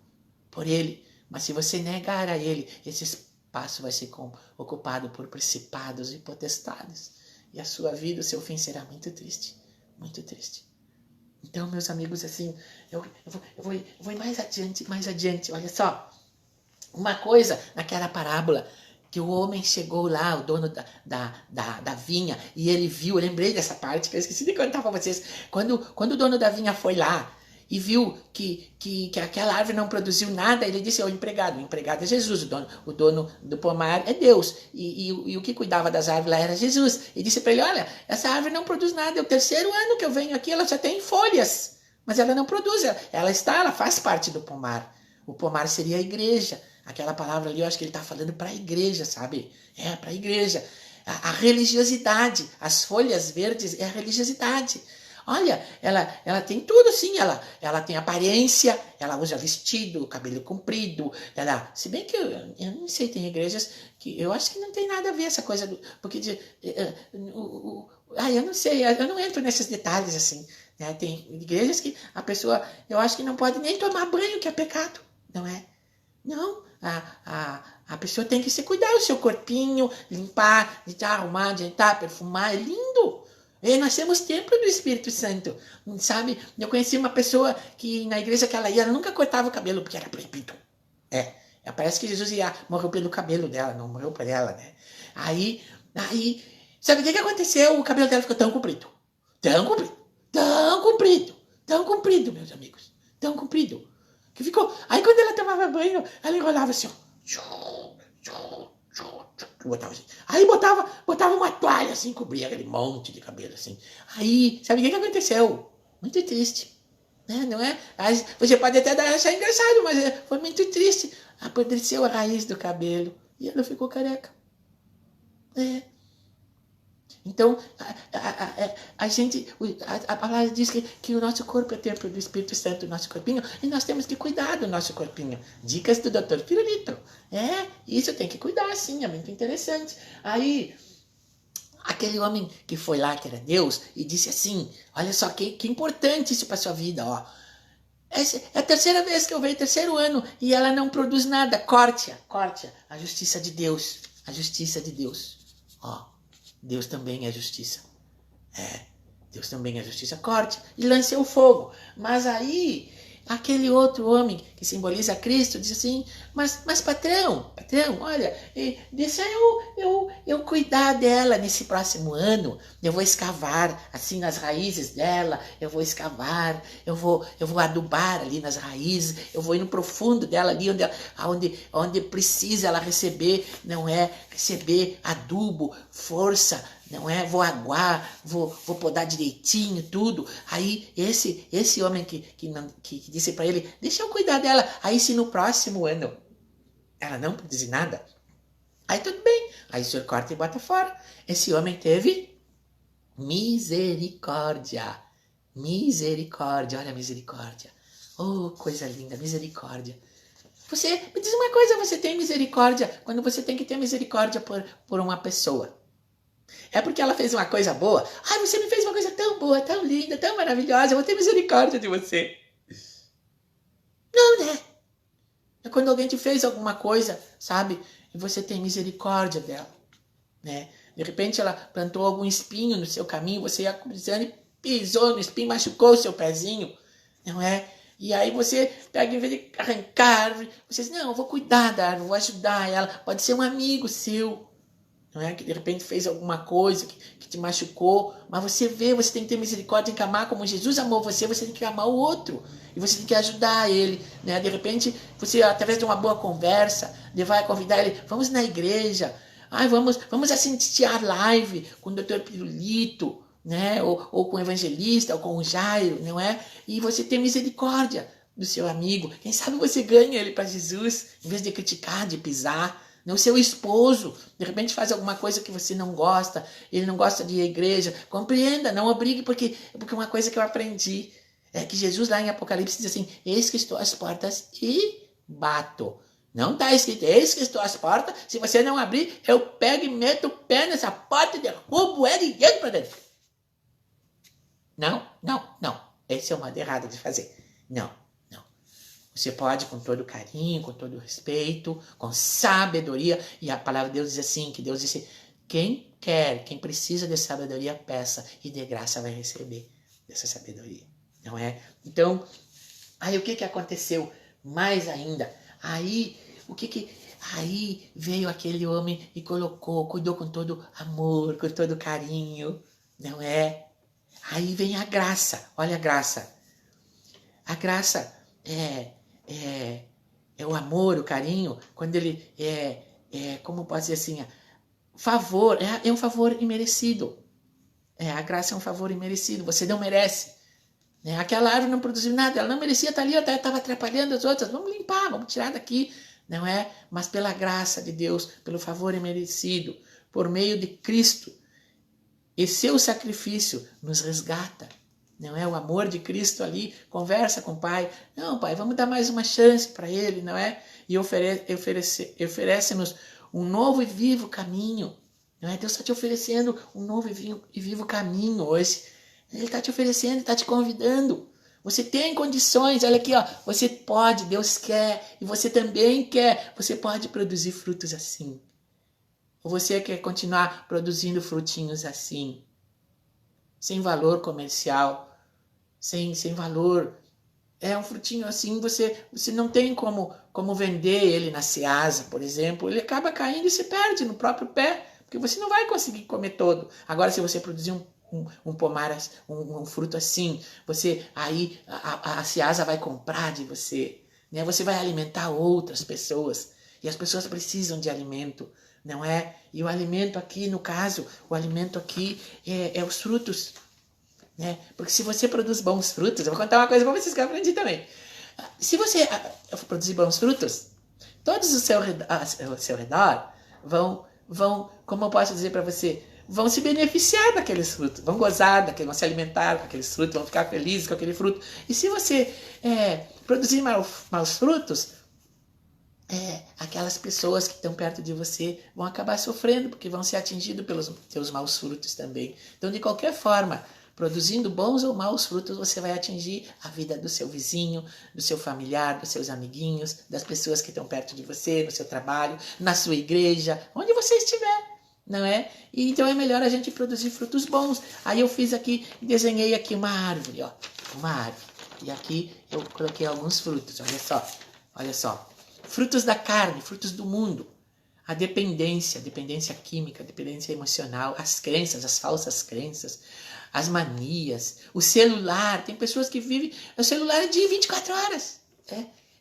por Ele. Mas se você negar a Ele, esse espaço vai ser ocupado por principados e potestades. E a sua vida, o seu fim será muito triste. Muito triste. Então, meus amigos, assim, eu vou mais adiante. Olha só. Uma coisa naquela parábola que o homem chegou lá, o dono da vinha, e ele viu, eu lembrei dessa parte que eu esqueci de contar para vocês, quando o dono da vinha foi lá e viu que aquela árvore não produziu nada, ele disse ao empregado, o empregado é Jesus, o dono do pomar é Deus, e o que cuidava das árvores lá era Jesus, e disse para ele, olha, essa árvore não produz nada, é o terceiro ano que eu venho aqui, ela já tem folhas, mas ela não produz, ela faz parte do pomar, o pomar seria a igreja. Aquela palavra ali, eu acho que ele está falando para a igreja, sabe? É, para a igreja. A religiosidade, as folhas verdes é a religiosidade. Olha, ela tem tudo, sim. Ela tem aparência, ela usa vestido, cabelo comprido. Se bem que eu não sei, tem igrejas que eu acho que não tem nada a ver essa coisa. Porque eu não sei, eu não entro nesses detalhes assim. Né? Tem igrejas que a pessoa, eu acho que não pode nem tomar banho, que é pecado, não é? Não, a pessoa tem que se cuidar do seu corpinho, limpar, arrumar, ajeitar, perfumar, é lindo. E nós temos templo do Espírito Santo, sabe? Eu conheci uma pessoa que na igreja que ela ia, ela nunca cortava o cabelo, porque era proibido. Parece que Jesus morreu pelo cabelo dela, não morreu por ela, né? Aí, sabe o que aconteceu? O cabelo dela ficou tão comprido, tão comprido, tão comprido, tão comprido, meus amigos, tão comprido. Que ficou. Aí quando ela tomava banho, ela enrolava assim, ó. Botava assim. Aí botava uma toalha assim, cobria aquele monte de cabelo assim. Aí, sabe o que aconteceu? Muito triste. Né? Não é? Aí, você pode até achar engraçado, mas foi muito triste. Apodreceu a raiz do cabelo e ela ficou careca. Então, a palavra diz que o nosso corpo é templo do Espírito Santo, o nosso corpinho, e nós temos que cuidar do nosso corpinho. Dicas do Dr. Pirulito. Isso tem que cuidar, sim, é muito interessante. Aí, aquele homem que foi lá, que era Deus, e disse assim, olha só que importante isso para sua vida, ó. Essa é a terceira vez que eu venho, terceiro ano, e ela não produz nada. Corte-a. A justiça de Deus. A justiça de Deus. Ó. Deus também é justiça. Deus também é justiça. Corte e lance o fogo. Mas aí, aquele outro homem que simboliza Cristo diz assim, mas patrão, olha, deixa eu cuidar dela nesse próximo ano. Eu vou escavar assim nas raízes dela, eu vou escavar, eu vou adubar ali nas raízes, eu vou ir no profundo dela ali onde precisa ela receber, não é? Receber adubo, força, não é? Vou aguar, vou podar direitinho, tudo. Aí esse homem que disse para ele, deixa eu cuidar dela. Aí se no próximo ano ela não produzir nada, aí tudo bem. Aí o senhor corta e bota fora. Esse homem teve misericórdia. Misericórdia, olha a misericórdia. Oh, coisa linda, misericórdia. Você, me diz uma coisa, você tem misericórdia quando você tem que ter misericórdia por uma pessoa. É porque ela fez uma coisa boa. Ai, você me fez uma coisa tão boa, tão linda, tão maravilhosa, eu vou ter misericórdia de você. Não, né? É quando alguém te fez alguma coisa, sabe? E você tem misericórdia dela, né? De repente ela plantou algum espinho no seu caminho, você ia cruzando e pisou no espinho, machucou o seu pezinho, não é? E aí você pega, em vez de arrancar a árvore, você diz, não, eu vou cuidar da árvore, vou ajudar ela. Pode ser um amigo seu, não é? Que de repente fez alguma coisa que te machucou, mas você tem que ter misericórdia, tem que amar como Jesus amou você tem que amar o outro, e você tem que ajudar ele, né? De repente, você, através de uma boa conversa, vai convidar ele, vamos na igreja, vamos assistir a live com o Dr. Pirulito, né? Ou com o evangelista, ou com o Jairo, não é? E você tem misericórdia do seu amigo, quem sabe você ganha ele para Jesus, em vez de criticar, de pisar. O seu esposo, de repente faz alguma coisa que você não gosta, ele não gosta de ir à igreja, compreenda, não obrigue, porque uma coisa que eu aprendi é que Jesus lá em Apocalipse diz assim, eis que estou às portas e bato. Não está escrito, eis que estou às portas, se você não abrir, eu pego e meto o pé nessa porta e derrubo ela e entro para dentro. Não. Esse é o modo errado de fazer. Não. Você pode com todo carinho, com todo respeito, com sabedoria. E a palavra de Deus diz assim, que Deus disse, quem precisa de sabedoria, peça, e de graça vai receber dessa sabedoria. Não é? Então, aí o que aconteceu mais ainda? Aí, Aí veio aquele homem e colocou, cuidou com todo amor, com todo carinho, não é? Aí vem a graça, olha a graça. A graça é o amor, o carinho, quando ele como pode dizer assim, favor, é um favor imerecido. A graça é um favor imerecido, você não merece. Né? Aquela árvore não produziu nada, ela não merecia estar ali, ela estava atrapalhando as outras, vamos limpar, vamos tirar daqui, não é? Mas pela graça de Deus, pelo favor imerecido, por meio de Cristo, e seu sacrifício nos resgata. Não é? O amor de Cristo ali, conversa com o Pai. Não, Pai, vamos dar mais uma chance para ele, não é? E oferece-nos um novo e vivo caminho. Não é? Deus está te oferecendo um novo e vivo caminho hoje. Ele está te oferecendo, está te convidando. Você tem condições, olha aqui, ó, você pode, Deus quer, e você também quer. Você pode produzir frutos assim. Ou você quer continuar produzindo frutinhos assim, sem valor comercial, sem valor. É um frutinho assim, você não tem como vender ele na Ceasa, por exemplo. Ele acaba caindo e se perde no próprio pé, porque você não vai conseguir comer todo. Agora, se você produzir um pomar, um fruto assim, você aí a Ceasa vai comprar de você, né? Você vai alimentar outras pessoas, e as pessoas precisam de alimento, não é? E o alimento aqui, no caso, o alimento aqui é os frutos. Né? Porque se você produz bons frutos, eu vou contar uma coisa para vocês que eu aprendi também. Se você produzir bons frutos, todos ao seu redor vão, como eu posso dizer para você, vão se beneficiar daqueles frutos, vão gozar daqueles, vão se alimentar com aqueles frutos, vão ficar felizes com aquele fruto. E se você produzir maus frutos, aquelas pessoas que estão perto de você vão acabar sofrendo, porque vão ser atingidos pelos seus maus frutos também. Então, de qualquer forma, produzindo bons ou maus frutos, você vai atingir a vida do seu vizinho, do seu familiar, dos seus amiguinhos, das pessoas que estão perto de você, no seu trabalho, na sua igreja, onde você estiver, não é? E então é melhor a gente produzir frutos bons. Aí eu fiz aqui, desenhei aqui uma árvore, ó, uma árvore. E aqui eu coloquei alguns frutos, olha só. Frutos da carne, frutos do mundo. A dependência química, dependência emocional, as crenças, as falsas crenças, as manias, o celular. Tem pessoas que vivem, o celular é de 24 horas.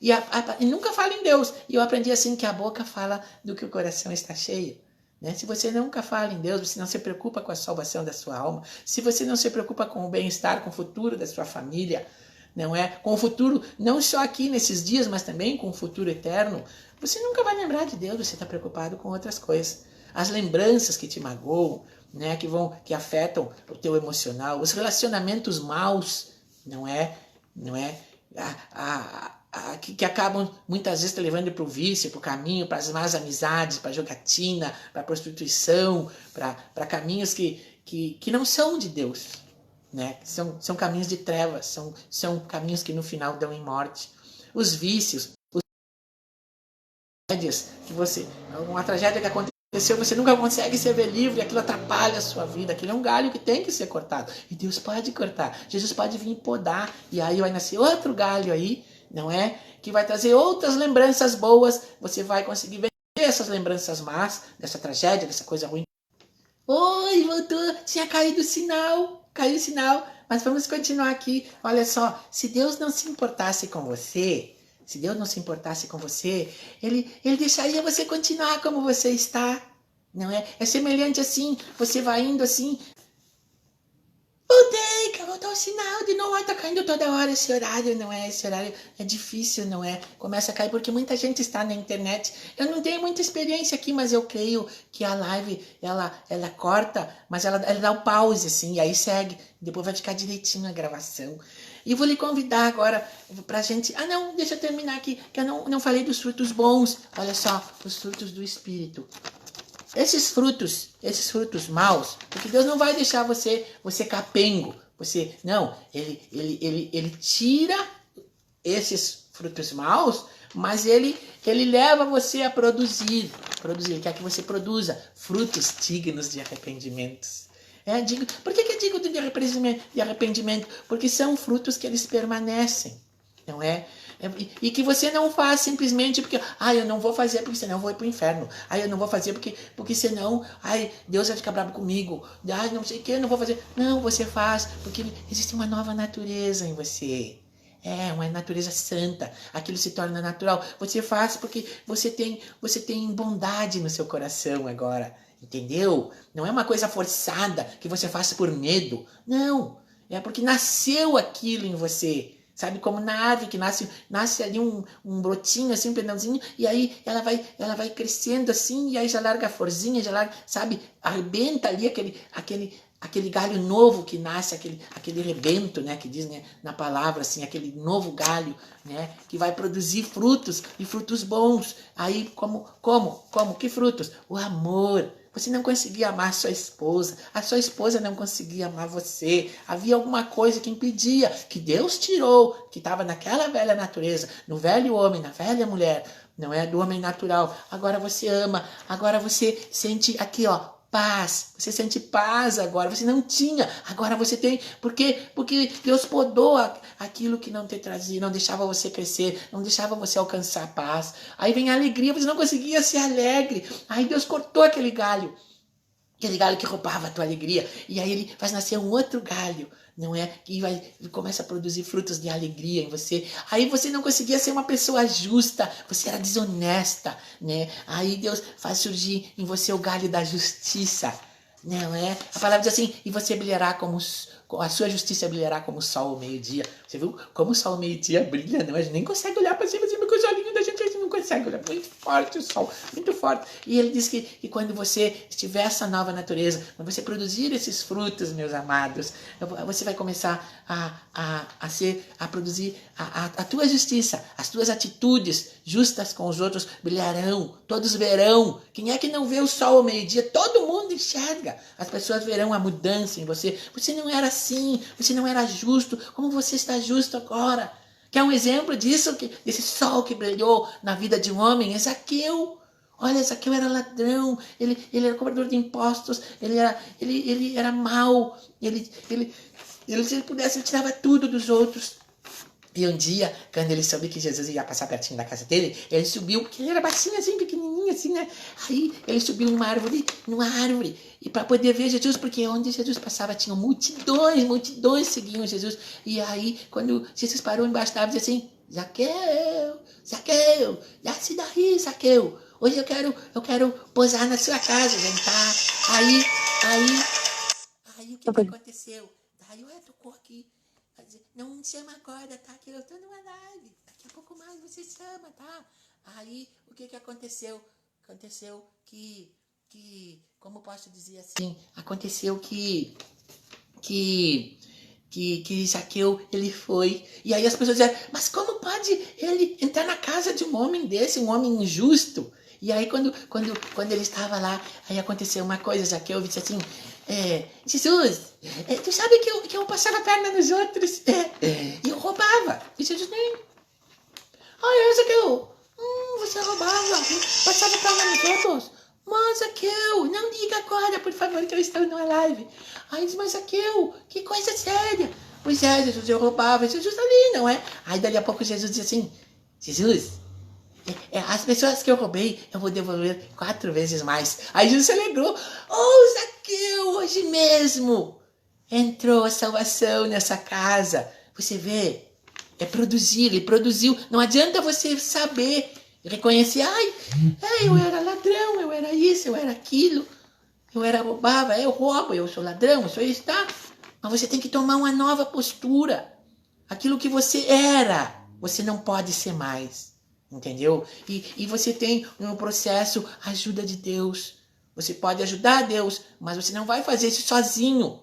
E nunca fala em Deus. E eu aprendi assim que a boca fala do que o coração está cheio. Né? Se você nunca fala em Deus, você não se preocupa com a salvação da sua alma, se você não se preocupa com o bem-estar, com o futuro da sua família, não é? Com o futuro, não só aqui nesses dias, mas também com o futuro eterno, você nunca vai lembrar de Deus, você está preocupado com outras coisas. As lembranças que te magoam, né, que afetam o teu emocional, os relacionamentos maus, não é? Que acabam muitas vezes te levando para o vício, para o caminho, para as más amizades, para a jogatina, para a prostituição, para caminhos que não são de Deus. Né? São caminhos de trevas, são caminhos que no final dão em morte. Os vícios, tragédias uma tragédia que aconteceu, você nunca consegue se ver livre, aquilo atrapalha a sua vida, aquilo é um galho que tem que ser cortado. E Deus pode cortar, Jesus pode vir podar, e aí vai nascer outro galho aí, não é? Que vai trazer outras lembranças boas, você vai conseguir ver essas lembranças más, dessa tragédia, dessa coisa ruim. Oi, voltou, tinha caído o sinal. Caiu o sinal, mas vamos continuar aqui. Olha só, se Deus não se importasse com você, ele deixaria você continuar como você está, não é? É semelhante assim, você vai indo assim, voltou o sinal de novo, tá caindo toda hora esse horário, não é? Esse horário é difícil, não é? Começa a cair porque muita gente está na internet. Eu não tenho muita experiência aqui, mas eu creio que a live, ela corta, mas ela dá o pause, assim, e aí segue. Depois vai ficar direitinho a gravação. E vou lhe convidar agora pra gente... Ah, não, deixa eu terminar aqui, que eu não falei dos frutos bons. Olha só, os frutos do Espírito. Esses frutos maus, porque Deus não vai deixar você capengo. Ele tira esses frutos maus, mas ele leva você a produzir. Ele quer que você produza frutos dignos de arrependimentos. Por que é digno de arrependimento? Porque são frutos que eles permanecem, não é? E que você não faz simplesmente porque, eu não vou fazer porque senão eu vou ir pro inferno. Eu não vou fazer porque senão, Deus vai ficar bravo comigo. Não sei o que, eu não vou fazer. Não, você faz porque existe uma nova natureza em você. Uma natureza santa. Aquilo se torna natural. Você faz porque você tem bondade no seu coração agora. Entendeu? Não é uma coisa forçada que você faz por medo. Não. É porque nasceu aquilo em você. Sabe, como na árvore que nasce ali um brotinho, assim, um pendãozinho, e aí ela vai crescendo assim, e aí já larga a florzinha, já larga, sabe, arrebenta ali aquele galho novo que nasce, aquele rebento, né, que diz, né, na palavra, assim, aquele novo galho, né, que vai produzir frutos, e frutos bons. Aí, que frutos? O amor. Você não conseguia amar a sua esposa não conseguia amar você, havia alguma coisa que impedia, que Deus tirou, que estava naquela velha natureza, no velho homem, na velha mulher, não é do homem natural. Agora você ama, agora você sente aqui, paz, você sente paz agora, você não tinha, agora você tem, porque Deus podou aquilo que não te trazia, não deixava você crescer, não deixava você alcançar paz. Aí vem a alegria, você não conseguia ser alegre, aí Deus cortou aquele galho que roubava a tua alegria, e aí ele faz nascer um outro galho, não é? E começa a produzir frutos de alegria em você. Aí você não conseguia ser uma pessoa justa, você era desonesta, né? Aí Deus faz surgir em você o galho da justiça, não é? A palavra diz assim, e você brilhará a sua justiça brilhará como o sol ao meio-dia. Você viu como o sol ao meio-dia brilha, não? A gente nem consegue olhar para cima, porque os olhinhos da gente não consegue olhar. Muito forte o sol, muito forte. E ele diz que quando você tiver essa nova natureza, quando você produzir esses frutos, meus amados, você vai começar a produzir a tua justiça, as tuas atitudes justas com os outros brilharão, todos verão. Quem é que não vê o sol ao meio-dia? Todo mundo enxerga. As pessoas verão a mudança em você. Você não era assim, você não era justo, como você está justo agora. Quer um exemplo disso, desse sol que brilhou na vida de um homem? É Zaqueu. Olha, Zaqueu era ladrão, ele era cobrador de impostos, ele era mau, se ele pudesse, ele tirava tudo dos outros. E um dia, quando ele soube que Jesus ia passar pertinho da casa dele, ele subiu, porque ele era baixinho assim, pequenininho assim, né? Aí ele subiu numa árvore, e para poder ver Jesus, porque onde Jesus passava tinham multidões seguiam Jesus. E aí, quando Jesus parou embaixo da árvore, disse assim, Zaqueu, desce daí, Zaqueu. Hoje eu quero posar na sua casa, jantar. Aí o que aconteceu? Daí eu tocou aqui. Não me chama agora, tá? Que eu tô numa live. Daqui a pouco mais você chama, tá? Aí, o que aconteceu? Aconteceu que como posso dizer assim? Aconteceu que Zaqueu, ele foi. E aí as pessoas disseram, mas como pode ele entrar na casa de um homem desse, um homem injusto? E aí quando ele estava lá, aí aconteceu uma coisa, Zaqueu disse assim, Jesus, tu sabe que eu passava a perna nos outros e eu roubava. E Jesus nem... Zaqueu, você roubava, passava a perna nos outros. Mas Zaqueu, não diga agora, por favor, que eu estou numa live. Aí diz, mas Zaqueu, que coisa séria. Pois é, Jesus, eu roubava. Jesus ali, não é? Aí dali a pouco Jesus diz assim, Jesus... as pessoas que eu roubei, eu vou devolver 4 vezes mais. Aí Jesus se alegrou. Zaqueu, hoje mesmo entrou a salvação nessa casa. Você vê, ele produziu. Não adianta você saber, reconhecer, eu era ladrão, eu era isso, eu era aquilo. Eu roubava, eu roubo, eu sou ladrão, eu sou isso, tá? Mas você tem que tomar uma nova postura. Aquilo que você era, você não pode ser mais. Entendeu? E você tem no processo a ajuda de Deus. Você pode ajudar Deus, mas você não vai fazer isso sozinho.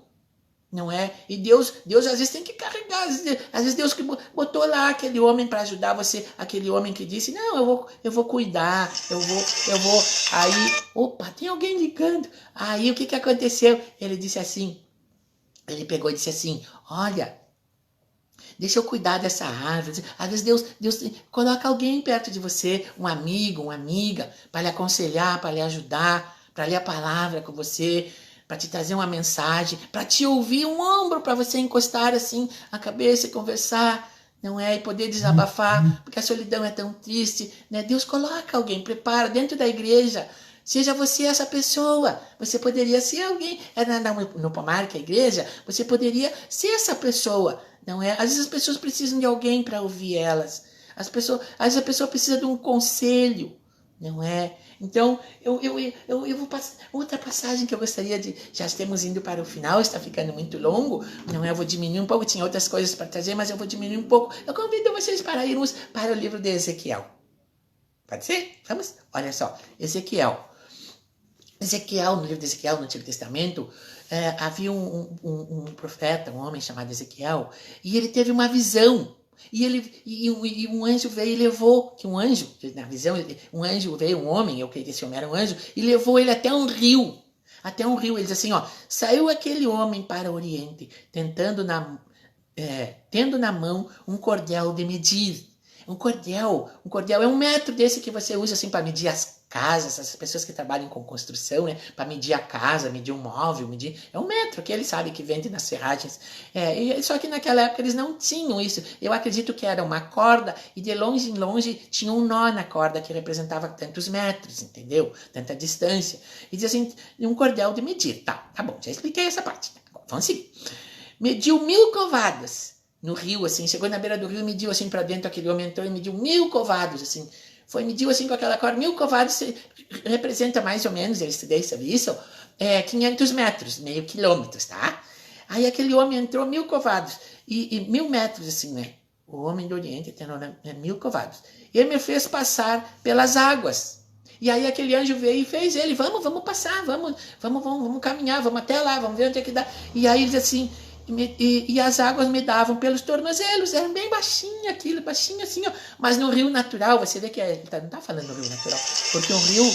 Não é? E Deus às vezes tem que carregar. Às vezes Deus que botou lá aquele homem para ajudar você. Aquele homem que disse, não, eu vou cuidar. Eu vou. Aí, opa, tem alguém ligando. Aí o que aconteceu? Ele disse assim. Ele pegou e disse assim, olha... Deixa eu cuidar dessa árvore. Às vezes Deus coloca alguém perto de você, um amigo, uma amiga, para lhe aconselhar, para lhe ajudar, para ler a palavra com você, para te trazer uma mensagem, para te ouvir, um ombro para você encostar assim a cabeça e conversar. não é? E poder desabafar, porque a solidão é tão triste, né? Deus coloca alguém, prepara dentro da igreja. Seja você essa pessoa. Você poderia ser alguém. No pomar, que é a igreja, você poderia ser essa pessoa, não é? Às vezes as pessoas precisam de alguém para ouvir elas. Às vezes a pessoa precisa de um conselho, não é? Então, eu vou passar. Outra passagem que eu gostaria de. Já estamos indo para o final, está ficando muito longo, não é? Eu vou diminuir um pouco, tinha outras coisas para trazer, mas eu vou diminuir um pouco. Eu convido vocês para irmos para o livro de Ezequiel. Pode ser? Vamos? Olha só, Ezequiel, no livro de Ezequiel, no Antigo Testamento, havia um profeta, um homem chamado Ezequiel, e ele teve uma visão. E um anjo veio e levou, que um anjo, na visão, um anjo veio, um homem, eu creio que esse homem era um anjo, e levou ele até um rio. Até um rio, ele diz assim, ó, saiu aquele homem para o Oriente, tendo na mão um cordel de medir. Um cordel é 1 metro desse que você usa assim para medir as casas, as pessoas que trabalham com construção, né? Para medir a casa, medir um móvel, é 1 metro, que ele sabe que vende nas ferragens. Só que naquela época eles não tinham isso. Eu acredito que era uma corda e de longe em longe tinha um nó na corda que representava tantos metros, entendeu? Tanta distância. E diz assim, um cordel de medir. Tá bom, já expliquei essa parte. Vamos seguir. Mediu 1000 covadas. No rio, assim, chegou na beira do rio e mediu assim para dentro, aquele homem entrou e mediu 1000 covados, assim, mediu assim com aquela corda, 1000 covados representa mais ou menos, eu estudei sobre isso, 500 metros, meio quilômetros, tá? Aí aquele homem entrou 1000 covados, e 1000 metros, assim, né? O homem do Oriente tem 1000 covados. E ele me fez passar pelas águas. E aí aquele anjo veio e fez ele, vamos passar, vamos caminhar, vamos até lá, vamos ver onde é que dá. E aí ele diz assim, e as águas me davam pelos tornozelos, eram bem baixinho aquilo, baixinho assim, ó. Mas no rio natural, você vê que ele não está falando no rio natural, porque o rio